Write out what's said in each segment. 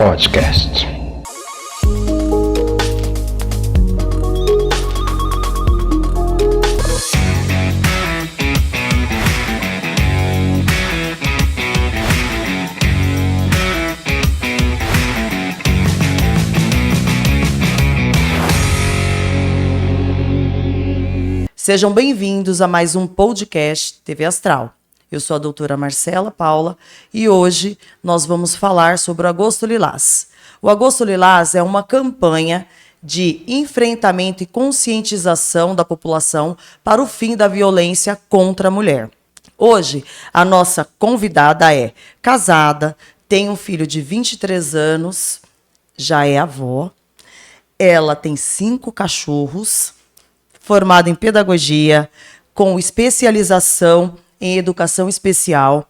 Podcast. Sejam bem-vindos a mais um podcast TV Astral. Eu sou a doutora Marcela Paula e hoje nós vamos falar sobre o Agosto Lilás. O Agosto Lilás é uma campanha de enfrentamento e conscientização da população para o fim da violência contra a mulher. Hoje, a nossa convidada é casada, tem um filho de 23 anos, já é avó, ela tem 5 cachorros, formada em pedagogia, com especialização em educação especial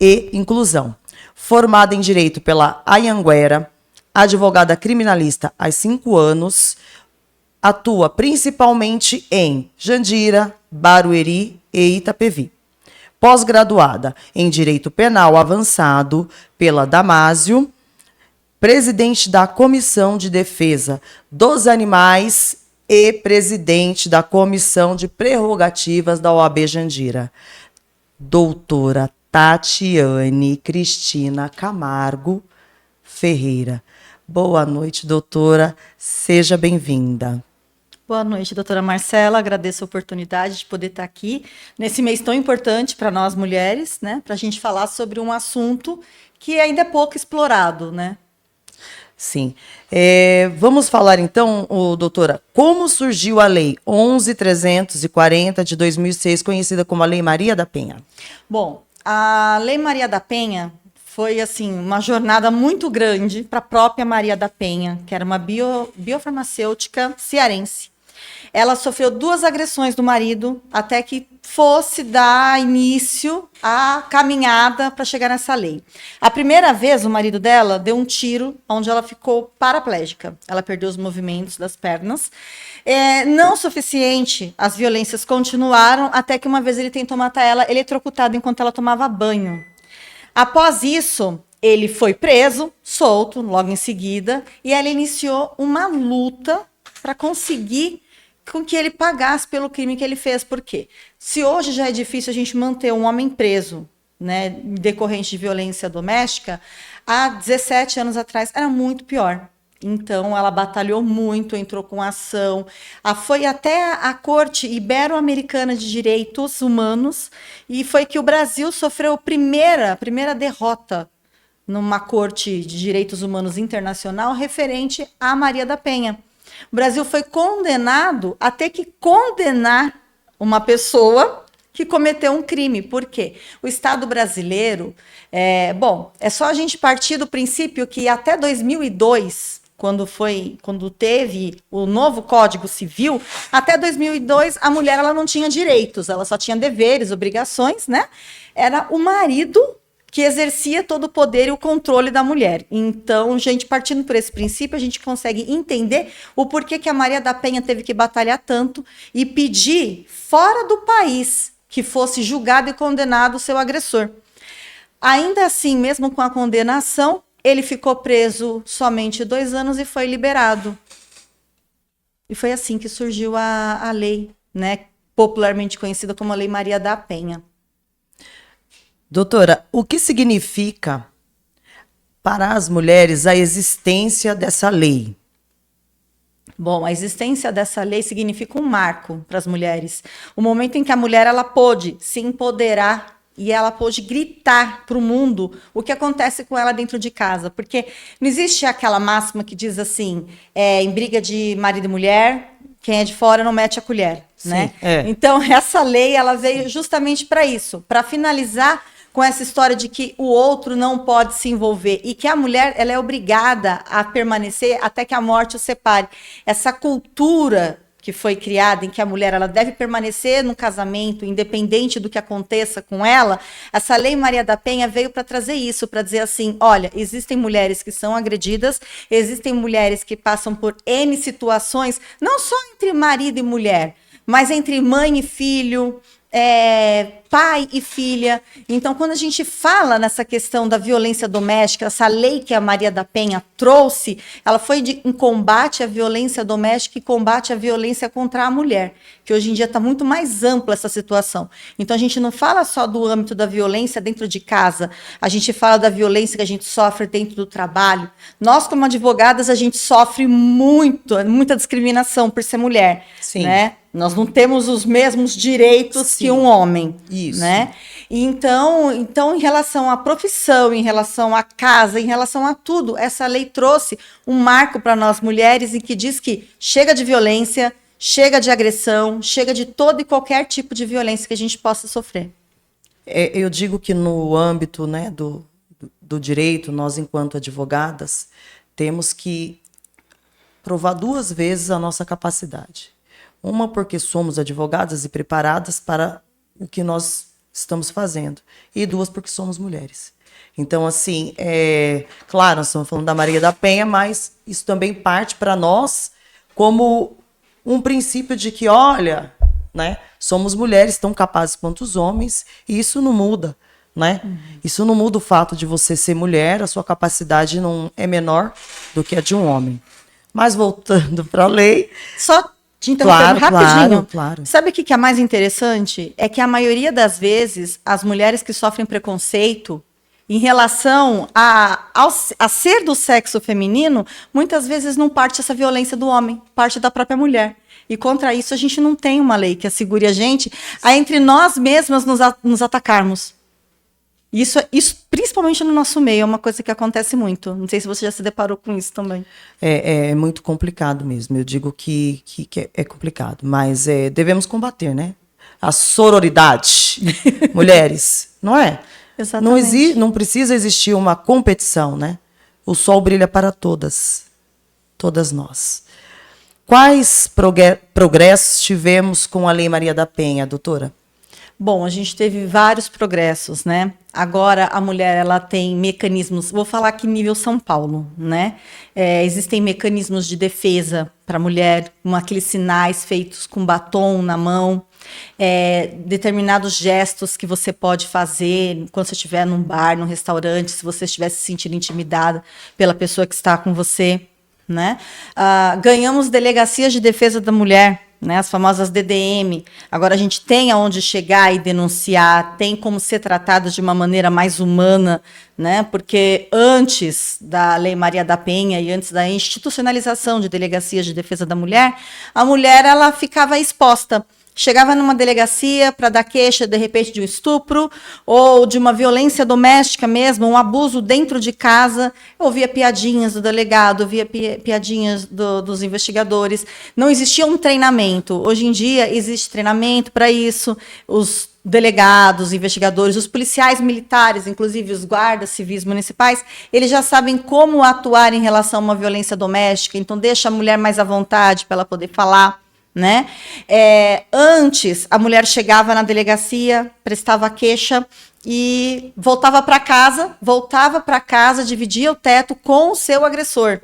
e inclusão. Formada em direito pela Anhanguera, advogada criminalista há 5 anos, atua principalmente em Jandira, Barueri e Itapevi. Pós-graduada em direito penal avançado pela Damásio, presidente da Comissão de Defesa dos Animais e presidente da Comissão de Prerrogativas da OAB Jandira. Doutora Tatiane Cristina Camargo Ferreira. Boa noite, doutora. Seja bem-vinda. Boa noite, doutora Marcela. Agradeço a oportunidade de poder estar aqui nesse mês tão importante para nós mulheres, né? Para a gente falar sobre um assunto que ainda é pouco explorado, né? Sim. Vamos falar então, doutora, como surgiu a Lei 11.340 de 2006, conhecida como a Lei Maria da Penha? Bom, a Lei Maria da Penha foi assim uma jornada muito grande para a própria Maria da Penha, que era uma biofarmacêutica cearense. Ela sofreu 2 agressões do marido até que fosse dar início à caminhada para chegar nessa lei. A primeira vez, o marido dela deu um tiro onde ela ficou paraplégica. Ela perdeu os movimentos das pernas. Não suficiente, as violências continuaram até que uma vez ele tentou matar ela eletrocutado enquanto ela tomava banho. Após isso, ele foi preso, solto, logo em seguida, e ela iniciou uma luta para conseguir com que ele pagasse pelo crime que ele fez. Por quê? Se hoje já é difícil a gente manter um homem preso, né, decorrente de violência doméstica, há 17 anos atrás era muito pior. Então, ela batalhou muito, entrou com ação, foi até a Corte Ibero-Americana de Direitos Humanos, e foi que o Brasil sofreu a primeira derrota numa Corte de Direitos Humanos Internacional referente a Maria da Penha. O Brasil foi condenado a ter que condenar uma pessoa que cometeu um crime. Por quê? O Estado brasileiro, é só a gente partir do princípio que até 2002, quando teve o novo Código Civil, até 2002 a mulher ela não tinha direitos, ela só tinha deveres, obrigações, né? Era o marido que exercia todo o poder e o controle da mulher. Então, gente, partindo por esse princípio, a gente consegue entender o porquê que a Maria da Penha teve que batalhar tanto e pedir fora do país que fosse julgado e condenado o seu agressor. Ainda assim, mesmo com a condenação, ele ficou preso somente 2 anos e foi liberado. E foi assim que surgiu a lei, né, popularmente conhecida como a Lei Maria da Penha. Doutora, o que significa para as mulheres a existência dessa lei? Bom, a existência dessa lei significa um marco para as mulheres. O momento em que a mulher ela pôde se empoderar e ela pôde gritar para o mundo o que acontece com ela dentro de casa. Porque não existe aquela máxima que diz assim, em briga de marido e mulher, quem é de fora não mete a colher. Sim, né? Então, essa lei ela veio justamente para isso, para finalizar com essa história de que o outro não pode se envolver e que a mulher ela é obrigada a permanecer até que a morte o separe. Essa cultura que foi criada em que a mulher ela deve permanecer no casamento, independente do que aconteça com ela, essa Lei Maria da Penha veio para trazer isso, para dizer assim, olha, existem mulheres que são agredidas, existem mulheres que passam por N situações, não só entre marido e mulher, mas entre mãe e filho, pai e filha. Então, quando a gente fala nessa questão da violência doméstica, essa lei que a Maria da Penha trouxe, ela foi em combate à violência doméstica e combate à violência contra a mulher, que hoje em dia está muito mais ampla essa situação. Então, a gente não fala só do âmbito da violência dentro de casa, a gente fala da violência que a gente sofre dentro do trabalho. Nós, como advogadas, a gente sofre muita discriminação por ser mulher, Sim. né? Nós não temos os mesmos direitos Sim. que um homem. Isso. Né? Então, em relação à profissão, em relação à casa, em relação a tudo, essa lei trouxe um marco para nós mulheres em que diz que chega de violência, chega de agressão, chega de todo e qualquer tipo de violência que a gente possa sofrer. Eu digo que no âmbito, né, do direito, nós, enquanto advogadas, temos que provar 2 vezes a nossa capacidade. Uma, porque somos advogadas e preparadas para o que nós estamos fazendo. E 2, porque somos mulheres. Então, assim, claro, nós estamos falando da Maria da Penha, mas isso também parte para nós como um princípio de que, olha, né, somos mulheres tão capazes quanto os homens, e isso não muda, né? Isso não muda o fato de você ser mulher, a sua capacidade não é menor do que a de um homem. Mas voltando para a lei... Só te interrompendo rapidinho. Claro. Sabe o que é mais interessante? É que a maioria das vezes, as mulheres que sofrem preconceito em relação a ser do sexo feminino, muitas vezes não parte essa violência do homem, parte da própria mulher. E contra isso a gente não tem uma lei que assegure a gente a entre nós mesmas nos atacarmos. Isso, principalmente no nosso meio, é uma coisa que acontece muito. Não sei se você já se deparou com isso também. É muito complicado mesmo. Eu digo que é complicado, mas devemos combater, né? A sororidade, mulheres, não é? Exatamente. Não precisa existir uma competição, né? O sol brilha para todas nós. Quais progressos tivemos com a Lei Maria da Penha, doutora? Bom, a gente teve vários progressos, né? Agora a mulher ela tem mecanismos, vou falar aqui nível São Paulo, né? Existem mecanismos de defesa para a mulher, com aqueles sinais feitos com batom na mão, determinados gestos que você pode fazer quando você estiver num bar, num restaurante, se você estiver se sentindo intimidada pela pessoa que está com você, né? Ganhamos delegacias de defesa da mulher, né, as famosas DDM. Agora a gente tem aonde chegar e denunciar, tem como ser tratado de uma maneira mais humana, né, porque antes da Lei Maria da Penha e antes da institucionalização de delegacias de defesa da mulher, a mulher ela ficava exposta. Chegava numa delegacia para dar queixa, de repente, de um estupro ou de uma violência doméstica mesmo, um abuso dentro de casa. Eu ouvia piadinhas do delegado, ouvia piadinhas dos investigadores. Não existia um treinamento. Hoje em dia, existe treinamento para isso. Os delegados, os investigadores, os policiais militares, inclusive os guardas civis municipais, eles já sabem como atuar em relação a uma violência doméstica. Então, deixa a mulher mais à vontade para ela poder falar. Né? Antes, a mulher chegava na delegacia, prestava queixa e voltava para casa, dividia o teto com o seu agressor.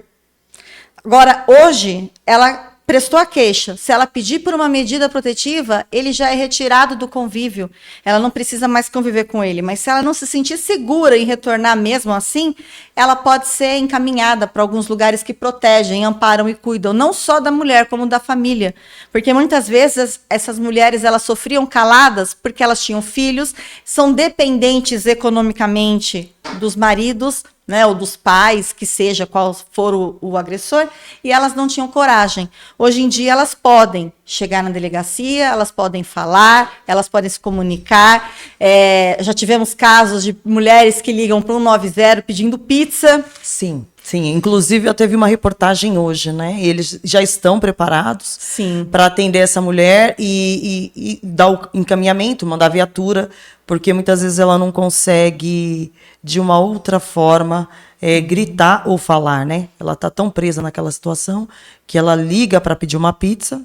Agora, hoje, ela prestou a queixa. Se ela pedir por uma medida protetiva, ele já é retirado do convívio. Ela não precisa mais conviver com ele. Mas se ela não se sentir segura em retornar mesmo assim, ela pode ser encaminhada para alguns lugares que protegem, amparam e cuidam, não só da mulher, como da família. Porque muitas vezes essas mulheres elas sofriam caladas porque elas tinham filhos, são dependentes economicamente dos maridos, né, ou dos pais, que seja qual for o agressor, e elas não tinham coragem. Hoje em dia elas podem chegar na delegacia, elas podem falar, elas podem se comunicar. Já tivemos casos de mulheres que ligam para o 190 pedindo pizza. Sim. Inclusive eu teve uma reportagem hoje, né? Eles já estão preparados para atender essa mulher e dar o encaminhamento, mandar a viatura, porque muitas vezes ela não consegue, de uma outra forma, gritar ou falar, né? Ela está tão presa naquela situação que ela liga para pedir uma pizza,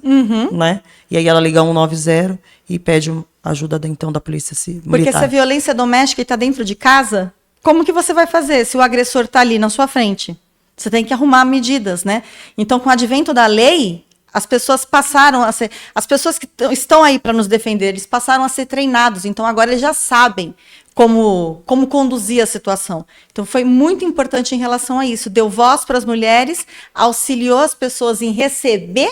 né? E aí ela liga 190 e pede ajuda então da polícia militar. Porque se a violência doméstica está dentro de casa, como que você vai fazer se o agressor está ali na sua frente? Você tem que arrumar medidas, né? Então, com o advento da lei, as pessoas passaram a ser, as pessoas que estão aí para nos defender, eles passaram a ser treinados, então agora eles já sabem como conduzir a situação. Então foi muito importante em relação a isso, deu voz para as mulheres, auxiliou as pessoas em receber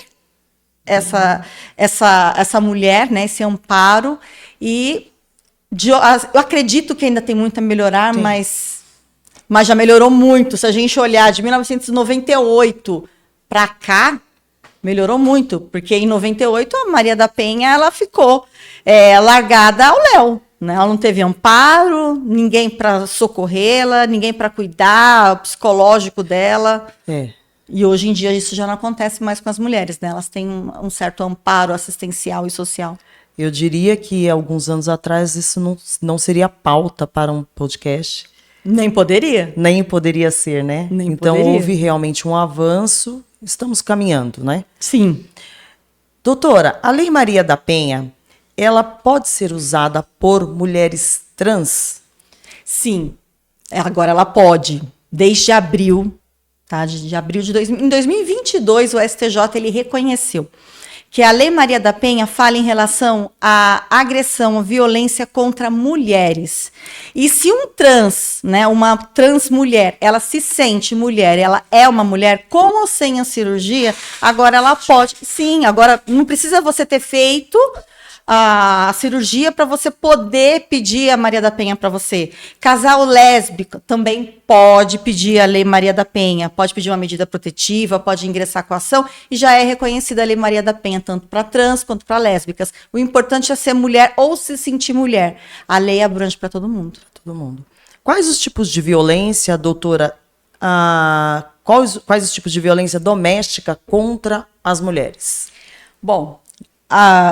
essa mulher, né, esse amparo, e eu acredito que ainda tem muito a melhorar, mas já melhorou muito. Se a gente olhar de 1998 para cá, melhorou muito, porque em 98 a Maria da Penha ela ficou largada ao léu, né? Ela não teve amparo, ninguém para socorrê-la, ninguém para cuidar o psicológico dela. E hoje em dia isso já não acontece mais com as mulheres, né? Elas têm um certo amparo assistencial e social. Eu diria que alguns anos atrás isso não seria pauta para um podcast. Nem poderia. Nem poderia ser, né? Nem então poderia. houve realmente um avanço, estamos caminhando, né? Sim. Doutora, a Lei Maria da Penha, ela pode ser usada por mulheres trans? Sim. Agora ela pode. Desde abril, tá? De abril de 2022, o STJ ele reconheceu que a Lei Maria da Penha fala em relação à agressão, à violência contra mulheres. E se um trans, né, uma trans mulher, ela se sente mulher, ela é uma mulher, com ou sem a cirurgia, agora ela pode, sim, agora não precisa você ter feito a cirurgia para você poder pedir a Maria da Penha para você. Casal lésbico também pode pedir a Lei Maria da Penha, pode pedir uma medida protetiva, pode ingressar com a ação, e já é reconhecida a Lei Maria da Penha, tanto para trans quanto para lésbicas. O importante é ser mulher ou se sentir mulher. A lei abrange para todo mundo. Todo mundo. Quais os tipos de violência, doutora, quais os tipos de violência doméstica contra as mulheres? Bom,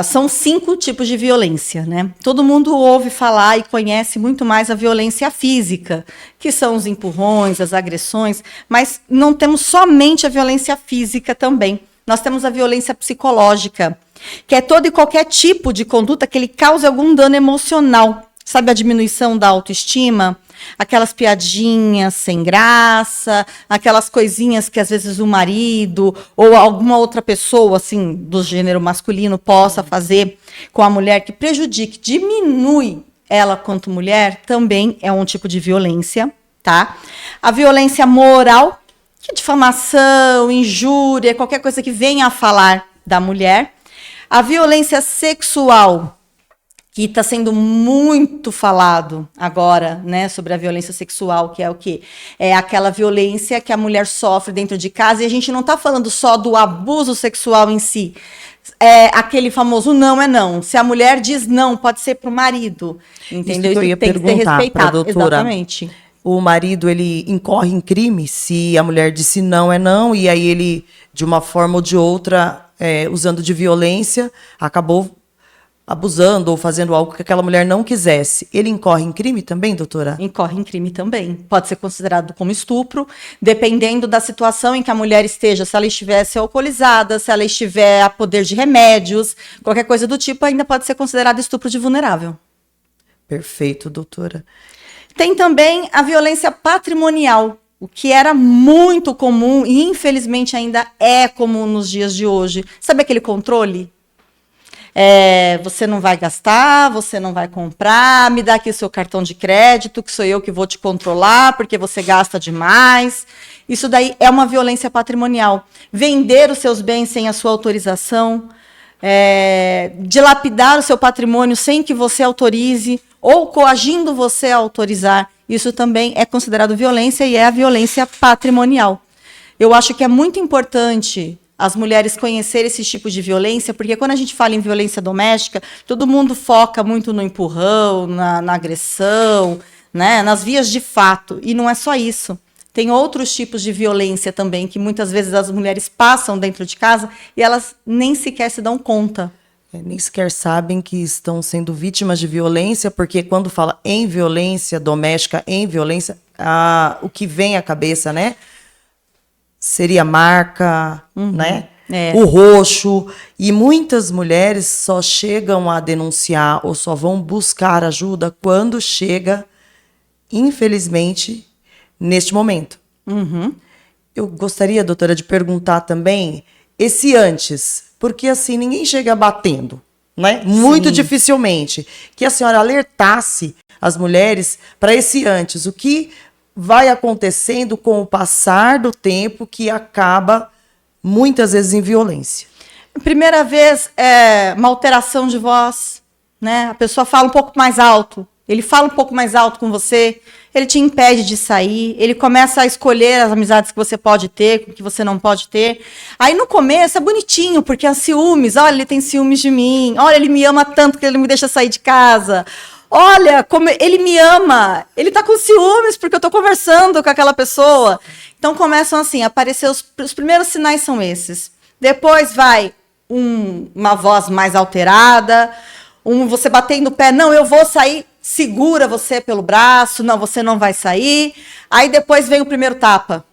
são 5 tipos de violência, né? Todo mundo ouve falar e conhece muito mais a violência física, que são os empurrões, as agressões, mas não temos somente a violência física também. Nós temos a violência psicológica, que é todo e qualquer tipo de conduta que ele cause algum dano emocional. Sabe a diminuição da autoestima? Aquelas piadinhas sem graça, aquelas coisinhas que às vezes o marido ou alguma outra pessoa assim do gênero masculino possa fazer com a mulher que prejudique, diminui ela quanto mulher, também é um tipo de violência, tá? A violência moral, que é difamação, injúria, qualquer coisa que venha a falar da mulher. A violência sexual, que está sendo muito falado agora, né, sobre a violência sexual, que é o quê? É aquela violência que a mulher sofre dentro de casa, e a gente não está falando só do abuso sexual em si, é aquele famoso não é não. Se a mulher diz não, pode ser para o marido, entendeu? Isso que eu ia tem que ser perguntar pra respeitado. doutora. Exatamente. O marido, ele incorre em crime se a mulher disse não é não, e aí ele, de uma forma ou de outra, usando de violência, acabou abusando ou fazendo algo que aquela mulher não quisesse. Ele incorre em crime também, doutora? Incorre em crime também. Pode ser considerado como estupro, dependendo da situação em que a mulher esteja. Se ela estivesse alcoolizada, se ela estiver a poder de remédios, qualquer coisa do tipo, ainda pode ser considerado estupro de vulnerável. Perfeito, doutora. Tem também a violência patrimonial, o que era muito comum e infelizmente ainda é comum nos dias de hoje. Sabe aquele controle? Você não vai gastar, você não vai comprar, me dá aqui o seu cartão de crédito, que sou eu que vou te controlar, porque você gasta demais. Isso daí é uma violência patrimonial. Vender os seus bens sem a sua autorização, dilapidar o seu patrimônio sem que você autorize, ou coagindo você a autorizar. Isso também é considerado violência e é a violência patrimonial. Eu acho que é muito importante as mulheres conhecerem esse tipo de violência, porque quando a gente fala em violência doméstica, todo mundo foca muito no empurrão, na agressão, né, nas vias de fato, e não é só isso. Tem outros tipos de violência também, que muitas vezes as mulheres passam dentro de casa e elas nem sequer se dão conta. Nem sequer sabem que estão sendo vítimas de violência, porque quando fala em violência doméstica, em violência, o que vem à cabeça, né? Seria marca, né? O roxo. E muitas mulheres só chegam a denunciar ou só vão buscar ajuda quando chega, infelizmente, neste momento. Eu gostaria, doutora, de perguntar também esse antes, porque assim, ninguém chega batendo, né? Muito dificilmente. Que a senhora alertasse as mulheres para esse antes, o que vai acontecendo com o passar do tempo que acaba muitas vezes em violência. Primeira vez, uma alteração de voz, né? A pessoa fala um pouco mais alto, ele fala um pouco mais alto com você, ele te impede de sair, ele começa a escolher as amizades que você pode ter, que você não pode ter. Aí no começo é bonitinho, porque é ciúmes, olha, ele tem ciúmes de mim, olha, ele me ama tanto que ele me deixa sair de casa. Olha, como ele me ama, ele tá com ciúmes porque eu tô conversando com aquela pessoa. Então começam assim, a aparecer os primeiros sinais são esses. Depois vai uma voz mais alterada, você batendo o pé, não, eu vou sair, segura você pelo braço, não, você não vai sair. Aí depois vem o primeiro tapa.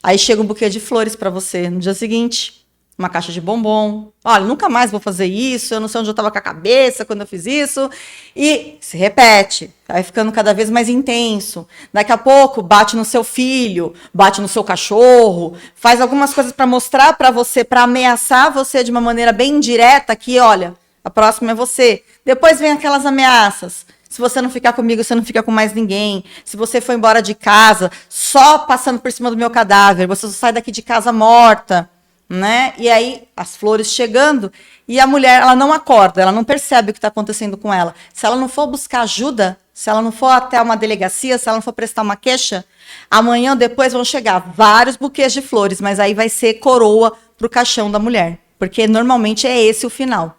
Aí chega um buquê de flores para você no dia seguinte, uma caixa de bombom. Olha, nunca mais vou fazer isso, eu não sei onde eu estava com a cabeça quando eu fiz isso. E se repete, vai ficando cada vez mais intenso. Daqui a pouco bate no seu filho, bate no seu cachorro, faz algumas coisas para mostrar para você, para ameaçar você de uma maneira bem direta que, olha, a próxima é você. Depois vem aquelas ameaças. Se você não ficar comigo, você não fica com mais ninguém. Se você for embora de casa, só passando por cima do meu cadáver, você só sai daqui de casa morta. Né? E aí as flores chegando e a mulher ela não acorda, ela não percebe o que está acontecendo com ela. Se ela não for buscar ajuda, se ela não for até uma delegacia, se ela não for prestar uma queixa, amanhã ou depois vão chegar vários buquês de flores, mas aí vai ser coroa para o caixão da mulher, porque normalmente é esse o final.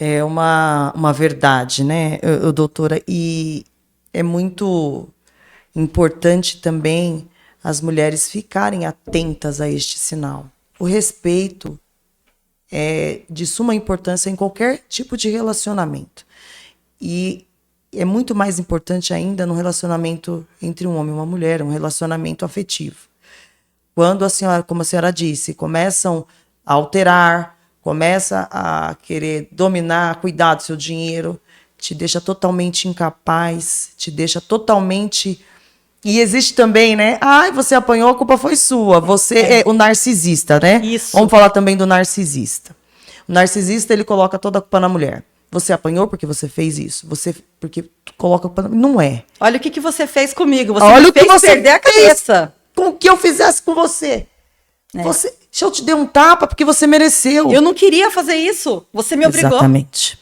É uma verdade, né, doutora? E é muito importante também as mulheres ficarem atentas a este sinal. O respeito é de suma importância em qualquer tipo de relacionamento. E é muito mais importante ainda no relacionamento entre um homem e uma mulher, um relacionamento afetivo. Quando a senhora, como a senhora disse, começam a alterar, começa a querer dominar, cuidar do seu dinheiro, te deixa totalmente incapaz, te deixa totalmente... E existe também, né? Ai, você apanhou, a culpa foi sua. Você é o narcisista, né? Isso. Vamos falar também do narcisista. O narcisista, ele coloca toda a culpa na mulher. Você apanhou porque você fez isso. Você porque coloca a culpa na... Não é. Olha o que você fez comigo. Você Olha me o que fez você perder a cabeça. Com o que eu fizesse com você. Você, se eu te dei um tapa porque você mereceu. Eu não queria fazer isso. Você me obrigou. Exatamente.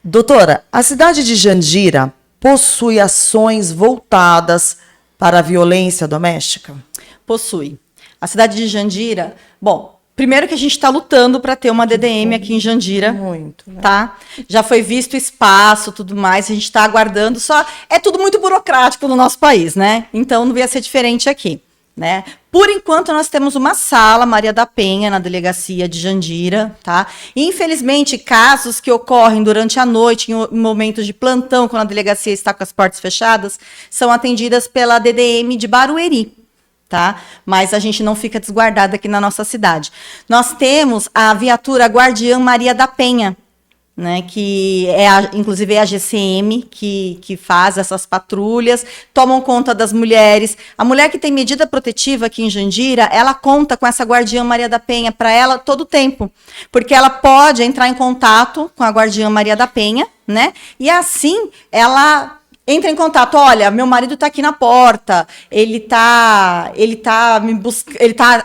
Doutora, a cidade de Jandira possui ações voltadas para a violência doméstica? Possui. A cidade de Jandira, bom, primeiro que a gente está lutando para ter uma DDM aqui em Jandira. Muito, né? Tá? Já foi visto espaço, tudo mais, a gente está aguardando, só é tudo muito burocrático no nosso país, né? Então não ia ser diferente aqui. Né? Por enquanto, nós temos uma sala, Maria da Penha, na delegacia de Jandira, tá? E, infelizmente, casos que ocorrem durante a noite, em momentos de plantão, quando a delegacia está com as portas fechadas, são atendidas pela DDM de Barueri, tá? Mas a gente não fica desguardada aqui na nossa cidade. Nós temos a viatura Guardiã Maria da Penha, né, que inclusive é a GCM que faz essas patrulhas, tomam conta das mulheres. A mulher que tem medida protetiva aqui em Jandira, ela conta com essa Guardiã Maria da Penha para ela todo o tempo, porque ela pode entrar em contato com a Guardiã Maria da Penha, né? E assim ela entra em contato, olha, meu marido está aqui na porta, ele tá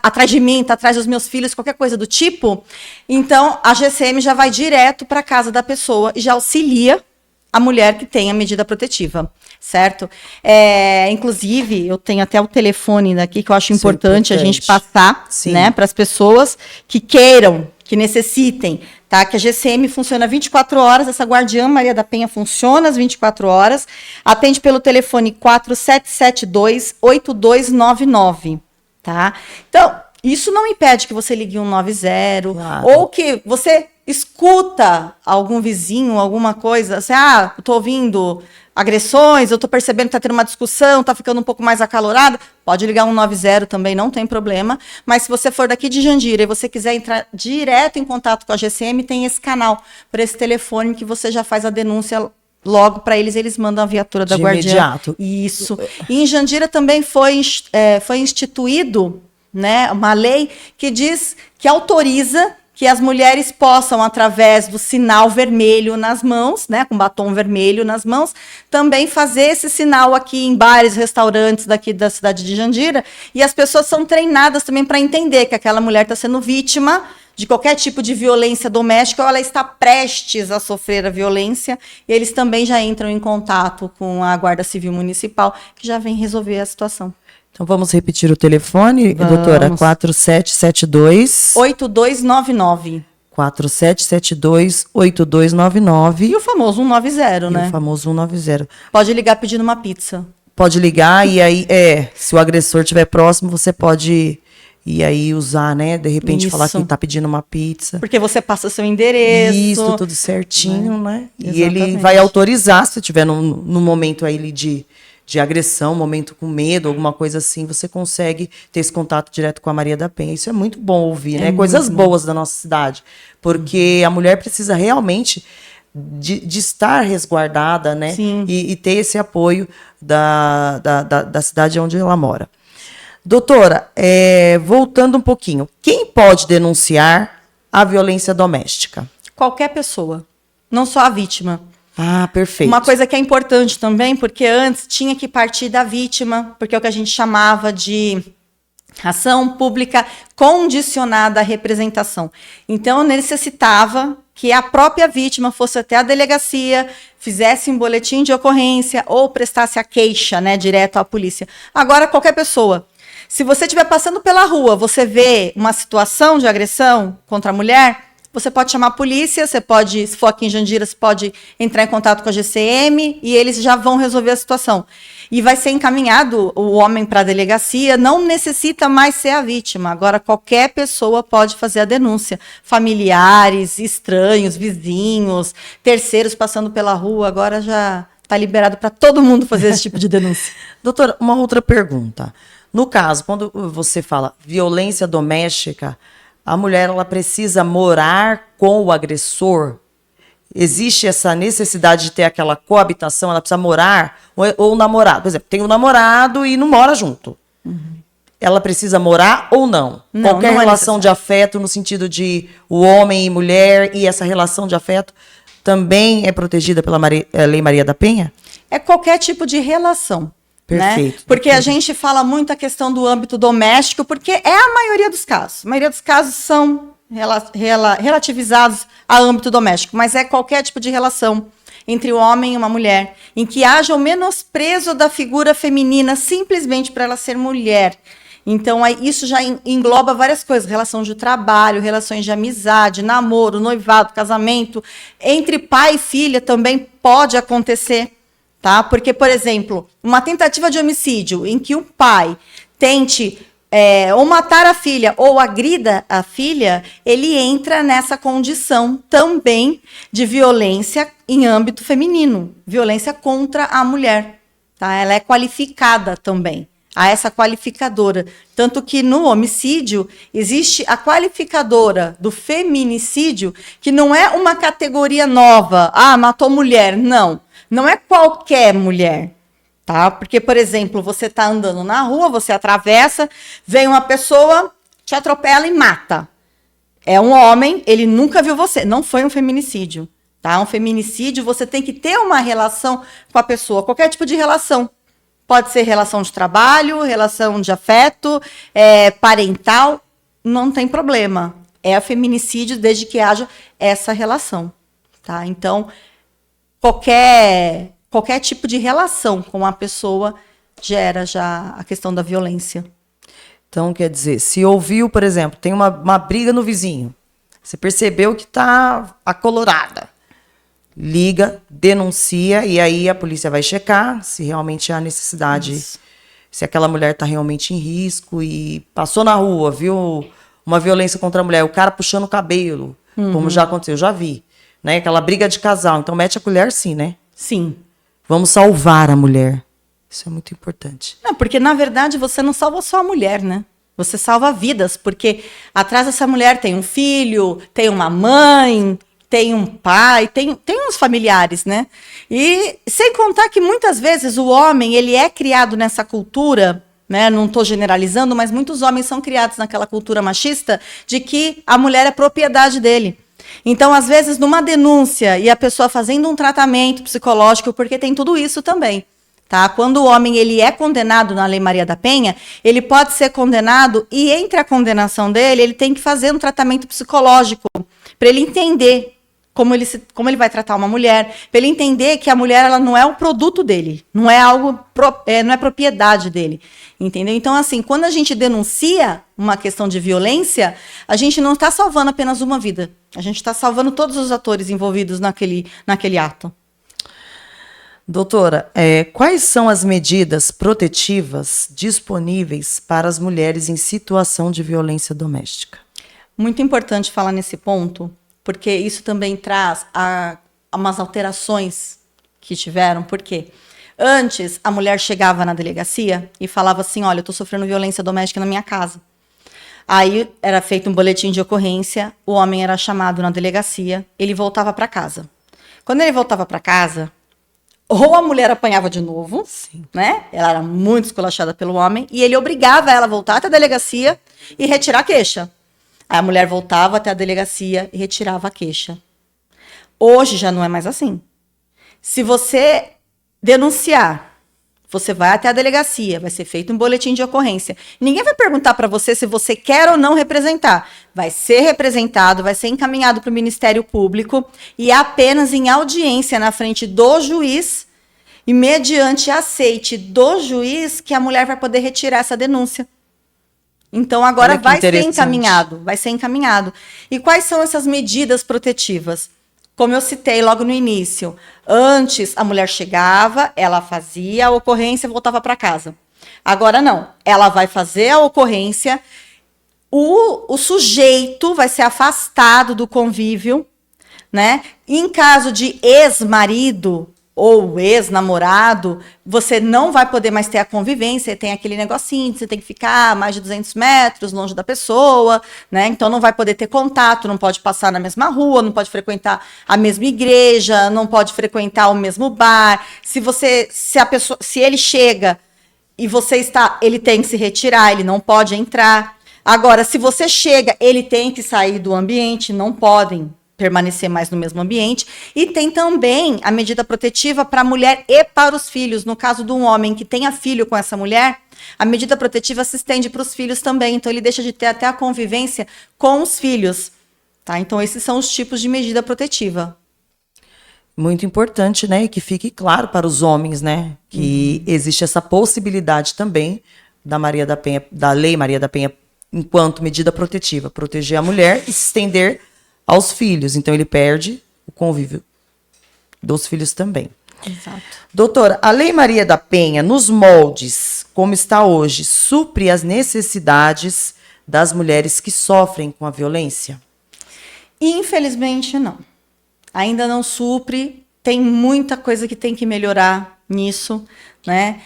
atrás de mim, está atrás dos meus filhos, qualquer coisa do tipo. Então, a GCM já vai direto para a casa da pessoa e já auxilia a mulher que tem a medida protetiva, certo? Inclusive, eu tenho até o telefone daqui que eu acho importante a gente passar, né, para as pessoas que queiram, que necessitem, tá? Que a GCM funciona 24 horas, essa Guardiã Maria da Penha funciona às 24 horas, atende pelo telefone 4772-8299, tá? Então, isso não impede que você ligue 190, claro, ou que você escuta algum vizinho, alguma coisa, assim, eu tô ouvindo agressões, eu tô percebendo que tá tendo uma discussão, tá ficando um pouco mais acalorado, pode ligar 190 também, não tem problema, mas se você for daqui de Jandira e você quiser entrar direto em contato com a GCM, tem esse canal, por esse telefone que você já faz a denúncia logo para eles mandam a viatura da Guardiã. Imediato. Isso. E em Jandira também foi instituído, né? Uma lei que diz, que autoriza que as mulheres possam, através do sinal vermelho nas mãos, né, com batom vermelho nas mãos, também fazer esse sinal aqui em bares, restaurantes daqui da cidade de Jandira, e as pessoas são treinadas também para entender que aquela mulher está sendo vítima de qualquer tipo de violência doméstica, ou ela está prestes a sofrer a violência, e eles também já entram em contato com a Guarda Civil Municipal, que já vem resolver a situação. Então vamos repetir o telefone, doutora? 4772 8299. 4772-8299. E o famoso 190, né? E o famoso 190. Pode ligar pedindo uma pizza. Pode ligar e aí, se o agressor estiver próximo, você pode ir aí usar, né? De repente falar que tá pedindo uma pizza. Porque você passa seu endereço. Isso, tudo certinho, né? E Exatamente. ele vai autorizar, se estiver no momento aí de agressão, momento com medo, alguma coisa assim, você consegue ter esse contato direto com a Maria da Penha. Isso é muito bom ouvir, né? Coisas boas da nossa cidade. Porque a mulher precisa realmente de estar resguardada, né? E ter esse apoio da cidade onde ela mora. Doutora, voltando um pouquinho, quem pode denunciar a violência doméstica? Qualquer pessoa, não só a vítima. Ah, perfeito. Uma coisa que é importante também, porque antes tinha que partir da vítima, porque é o que a gente chamava de ação pública condicionada à representação. Então, necessitava que a própria vítima fosse até a delegacia, fizesse um boletim de ocorrência ou prestasse a queixa, né, direto à polícia. Agora, qualquer pessoa. Se você estiver passando pela rua, você vê uma situação de agressão contra a mulher, você pode chamar a polícia, você pode, se for aqui em Jandira, você pode entrar em contato com a GCM e eles já vão resolver a situação. E vai ser encaminhado o homem para a delegacia, não necessita mais ser a vítima. Agora, qualquer pessoa pode fazer a denúncia. Familiares, estranhos, vizinhos, terceiros passando pela rua, agora já está liberado para todo mundo fazer esse tipo de denúncia. Doutora, uma outra pergunta. No caso, quando você fala violência doméstica, a mulher ela precisa morar com o agressor? Existe essa necessidade de ter aquela coabitação? Ela precisa morar? Ou o namorado? Por exemplo, tem um namorado e não mora junto. Ela precisa morar ou não? Qualquer relação de afeto, no sentido de o homem e mulher, e essa relação de afeto também é protegida pela Lei Maria da Penha? É qualquer tipo de relação. Perfeito. Né? Porque a gente fala muito a questão do âmbito doméstico, porque é a maioria dos casos. A maioria dos casos são relativizados a âmbito doméstico, mas é qualquer tipo de relação entre o homem e uma mulher, em que haja o menosprezo da figura feminina simplesmente para ela ser mulher. Então, isso já engloba várias coisas, relação de trabalho, relações de amizade, namoro, noivado, casamento. Entre pai e filha também pode acontecer. Tá? Porque, por exemplo, uma tentativa de homicídio em que o pai tente ou matar a filha ou agrida a filha, ele entra nessa condição também de violência em âmbito feminino, violência contra a mulher. Tá? Ela é qualificada também, há essa qualificadora. Tanto que no homicídio existe a qualificadora do feminicídio, que não é uma categoria nova, matou mulher, não. Não é qualquer mulher, tá? Porque, por exemplo, você está andando na rua, você atravessa, vem uma pessoa, te atropela e mata. É um homem, ele nunca viu você, não foi um feminicídio, tá? Um feminicídio, você tem que ter uma relação com a pessoa, qualquer tipo de relação. Pode ser relação de trabalho, relação de afeto, parental, não tem problema. É feminicídio desde que haja essa relação, tá? Então, qualquer tipo de relação com a pessoa gera já a questão da violência. Então, quer dizer, se ouviu, por exemplo, tem uma briga no vizinho, você percebeu que está acolorada, liga, denuncia, e aí a polícia vai checar se realmente há necessidade, se aquela mulher está realmente em risco, e passou na rua, viu uma violência contra a mulher, o cara puxando o cabelo, como já aconteceu, eu já vi. Né? Aquela briga de casal. Então, mete a colher sim, né? Sim. Vamos salvar a mulher. Isso é muito importante. Não, porque, na verdade, você não salva só a mulher, né? Você salva vidas, porque atrás dessa mulher tem um filho, tem uma mãe, tem um pai, tem uns familiares, né? E sem contar que, muitas vezes, o homem, ele é criado nessa cultura né? Não estou generalizando, mas muitos homens são criados naquela cultura machista de que a mulher é propriedade dele. Então, às vezes, numa denúncia e a pessoa fazendo um tratamento psicológico, porque tem tudo isso também. Tá? Quando o homem ele é condenado na Lei Maria da Penha, ele pode ser condenado e entre a condenação dele, ele tem que fazer um tratamento psicológico para ele entender como ele vai tratar uma mulher, para ele entender que a mulher ela não é o produto dele, não é algo, não é propriedade dele, entendeu? Então, assim, quando a gente denuncia uma questão de violência, a gente não está salvando apenas uma vida, a gente está salvando todos os atores envolvidos naquele ato. Doutora, quais são as medidas protetivas disponíveis para as mulheres em situação de violência doméstica? Muito importante falar nesse ponto, porque isso também traz umas alterações que tiveram. Por quê? Antes, a mulher chegava na delegacia e falava assim, olha, eu estou sofrendo violência doméstica na minha casa. Aí era feito um boletim de ocorrência, o homem era chamado na delegacia, ele voltava para casa. Quando ele voltava para casa, ou a mulher apanhava de novo, né? Ela era muito esculachada pelo homem, e ele obrigava ela a voltar até a delegacia e retirar a queixa. Aí a mulher voltava até a delegacia e retirava a queixa. Hoje já não é mais assim. Se você denunciar, você vai até a delegacia, vai ser feito um boletim de ocorrência. Ninguém vai perguntar para você se você quer ou não representar. Vai ser representado, vai ser encaminhado para o Ministério Público e é apenas em audiência na frente do juiz e mediante aceite do juiz que a mulher vai poder retirar essa denúncia. Então, agora vai ser encaminhado. E quais são essas medidas protetivas? Como eu citei logo no início, antes a mulher chegava, ela fazia a ocorrência e voltava para casa. Agora não, ela vai fazer a ocorrência, o sujeito vai ser afastado do convívio, né? Em caso de ex-marido ou ex-namorado, você não vai poder mais ter a convivência, tem aquele negocinho, você tem que ficar a mais de 200 metros longe da pessoa, né? Então não vai poder ter contato, não pode passar na mesma rua, não pode frequentar a mesma igreja, não pode frequentar o mesmo bar. Se ele chega e ele tem que se retirar, ele não pode entrar. Agora, se você chega, ele tem que sair do ambiente, não podem permanecer mais no mesmo ambiente. E tem também a medida protetiva para a mulher e para os filhos. No caso de um homem que tenha filho com essa mulher, a medida protetiva se estende para os filhos também. Então, ele deixa de ter até a convivência com os filhos. Tá? Então, esses são os tipos de medida protetiva. Muito importante, né? E que fique claro para os homens, né? Que existe essa possibilidade também da Lei Maria da Penha, enquanto medida protetiva, proteger a mulher e se estender aos filhos. Então, ele perde o convívio dos filhos também. Exato. Doutora, a Lei Maria da Penha, nos moldes como está hoje, supre as necessidades das mulheres que sofrem com a violência? Infelizmente, não. Ainda não supre. Tem muita coisa que tem que melhorar nisso, né?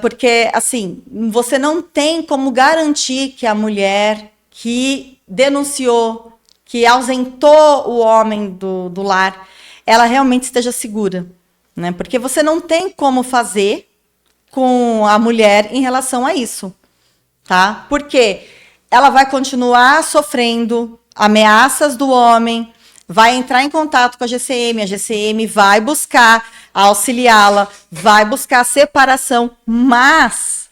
Porque, assim, você não tem como garantir que a mulher que denunciou, que ausentou o homem do lar, ela realmente esteja segura, né? Porque você não tem como fazer com a mulher em relação a isso, tá? Porque ela vai continuar sofrendo ameaças do homem, vai entrar em contato com a GCM vai buscar auxiliá-la, vai buscar separação, mas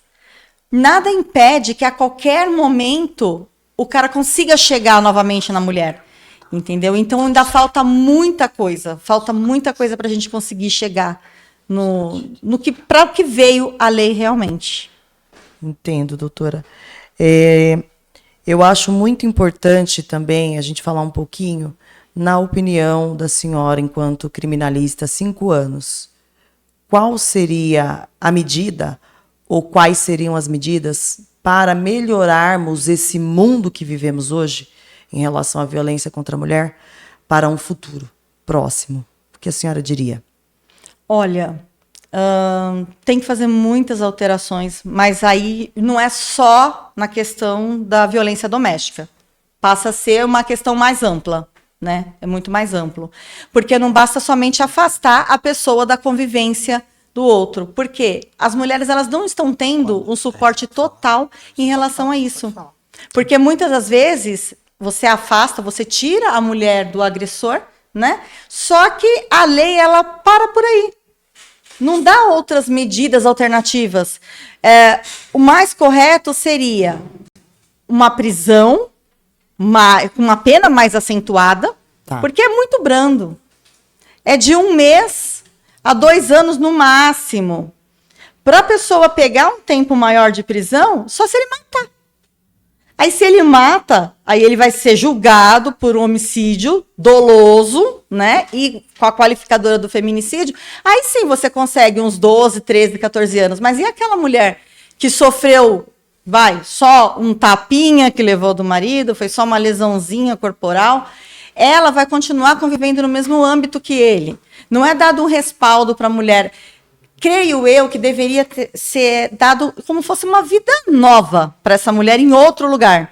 nada impede que a qualquer momento o cara consiga chegar novamente na mulher, entendeu? Então ainda falta muita coisa para a gente conseguir chegar para o que veio a lei realmente. Entendo, doutora. Eu acho muito importante também a gente falar um pouquinho, na opinião da senhora, enquanto criminalista há 5 anos, qual seria a medida, ou quais seriam as medidas para melhorarmos esse mundo que vivemos hoje em relação à violência contra a mulher para um futuro próximo? O que a senhora diria? Olha, tem que fazer muitas alterações, mas aí não é só na questão da violência doméstica. Passa a ser uma questão mais ampla, né? É muito mais amplo. Porque não basta somente afastar a pessoa da convivência do outro. Porque as mulheres elas não estão tendo um suporte total em relação a isso. Porque muitas das vezes você afasta, você tira a mulher do agressor, né? Só que a lei ela para por aí. Não dá outras medidas alternativas. O mais correto seria uma prisão, com uma pena mais acentuada, porque é muito brando. É de 1 mês a 2 anos no máximo. Para a pessoa pegar um tempo maior de prisão, só se ele matar. Aí se ele mata, aí ele vai ser julgado por um homicídio doloso, né? E com a qualificadora do feminicídio, aí sim você consegue uns 12, 13, 14 anos. Mas e aquela mulher que sofreu, só um tapinha que levou do marido, foi só uma lesãozinha corporal, ela vai continuar convivendo no mesmo âmbito que ele. Não é dado um respaldo para a mulher. Creio eu que deveria ser dado como fosse uma vida nova para essa mulher em outro lugar.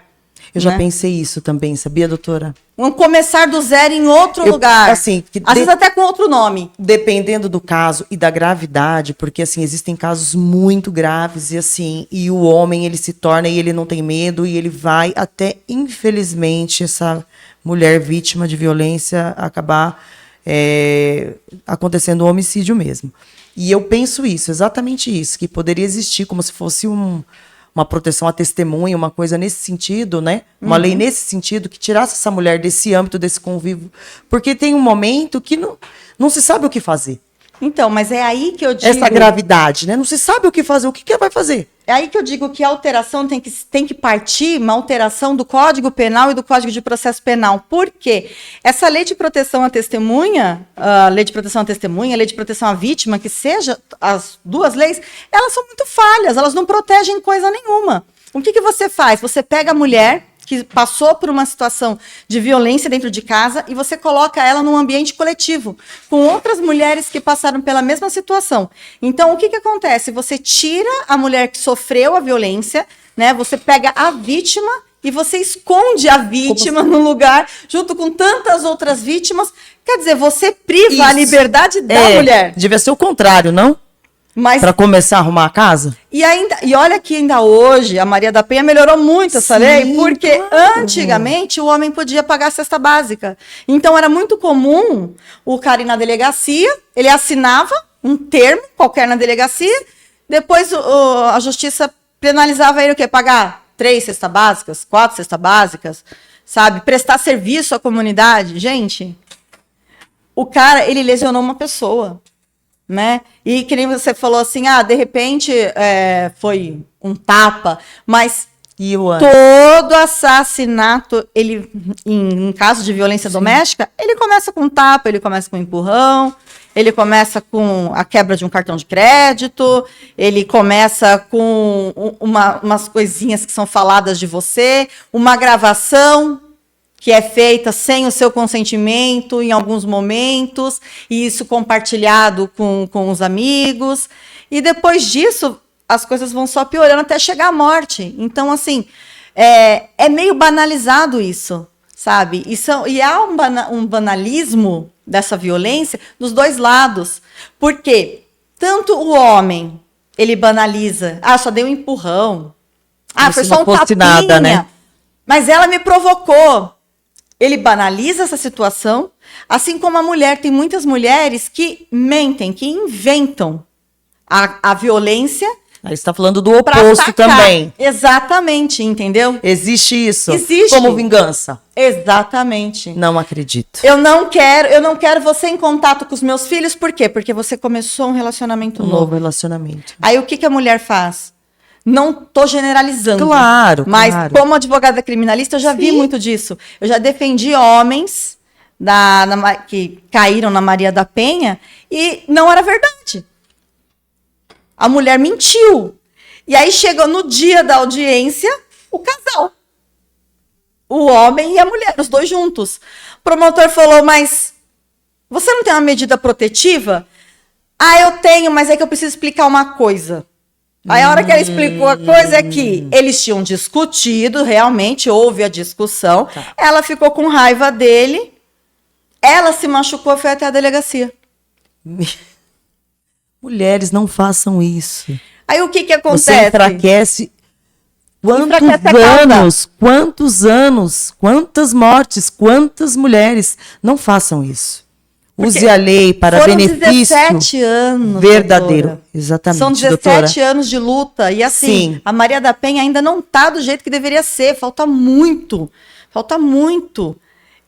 Eu já pensei isso também, sabia, doutora? Vamos começar do zero em outro lugar. Assim, às vezes até com outro nome. Dependendo do caso e da gravidade, porque assim, existem casos muito graves e assim, e o homem ele se torna e ele não tem medo e ele vai até, infelizmente, essa mulher vítima de violência acabar acontecendo um homicídio mesmo. E eu penso isso, exatamente isso, que poderia existir como se fosse uma proteção à testemunha, uma coisa nesse sentido, né? Uma lei nesse sentido que tirasse essa mulher desse âmbito, desse convívio. Porque tem um momento que não se sabe o que fazer. Então, mas é aí que eu digo... Essa gravidade, né? Não se sabe o que fazer, o que vai fazer? É aí que eu digo que a alteração tem que partir, uma alteração do Código Penal e do Código de Processo Penal. Por quê? Essa lei de proteção à testemunha, a lei de proteção à testemunha, a lei de proteção à vítima, que seja, as duas leis, elas são muito falhas, elas não protegem coisa nenhuma. O que você faz? Você pega a mulher que passou por uma situação de violência dentro de casa e você coloca ela num ambiente coletivo, com outras mulheres que passaram pela mesma situação. Então, o que acontece? Você tira a mulher que sofreu a violência, né? Você pega a vítima e você esconde a vítima no lugar, junto com tantas outras vítimas. Quer dizer, você priva a liberdade da mulher. Devia ser o contrário, não? Para começar a arrumar a casa? E olha que ainda hoje a Maria da Penha melhorou muito essa lei, porque antigamente o homem podia pagar a cesta básica. Então era muito comum o cara ir na delegacia, ele assinava um termo qualquer na delegacia, depois a justiça penalizava ele o quê? Pagar 3 cestas básicas, 4 cestas básicas, sabe? Prestar serviço à comunidade. Gente, o cara, ele lesionou uma pessoa. Né? E que nem você falou assim, de repente foi um tapa, mas todo assassinato, ele, em caso de violência doméstica, ele começa com um tapa, ele começa com um empurrão, ele começa com a quebra de um cartão de crédito, ele começa com umas coisinhas que são faladas de você, uma gravação que é feita sem o seu consentimento em alguns momentos, e isso compartilhado com os amigos. E depois disso, as coisas vão só piorando até chegar à morte. Então, assim, é meio banalizado isso, sabe? E há um banalismo dessa violência dos dois lados. Porque tanto o homem, ele banaliza, só dei um empurrão, foi só um tapinha, nada, né? Mas ela me provocou. Ele banaliza essa situação, assim como a mulher. Tem muitas mulheres que mentem, que inventam a violência. Aí você está falando do oposto também. Exatamente, entendeu? Existe isso? Existe. Como vingança? Exatamente. Não acredito. Eu não quero você em contato com os meus filhos, por quê? Porque você começou um relacionamento novo. Novo relacionamento. Aí o que a mulher faz? Não estou generalizando. Claro, mas como advogada criminalista, eu já vi muito disso. Eu já defendi homens que caíram na Maria da Penha e não era verdade. A mulher mentiu. E aí chegou no dia da audiência, o casal. O homem e a mulher, os dois juntos. O promotor falou, mas você não tem uma medida protetiva? Eu tenho, mas é que eu preciso explicar uma coisa. Aí a hora que ela explicou a coisa é que eles tinham discutido, realmente houve a discussão, ela ficou com raiva dele, ela se machucou, foi até a delegacia. Mulheres, não façam isso. Aí o que acontece? Você enfraquece. Quantos anos, quantas mortes, quantas mulheres. Não façam isso. Use a lei para benefício 17 anos, verdadeiro. Doutora. Exatamente, São 17 doutora. anos de luta. E assim, Sim. a Maria da Penha ainda não está do jeito que deveria ser. Falta muito. Falta muito.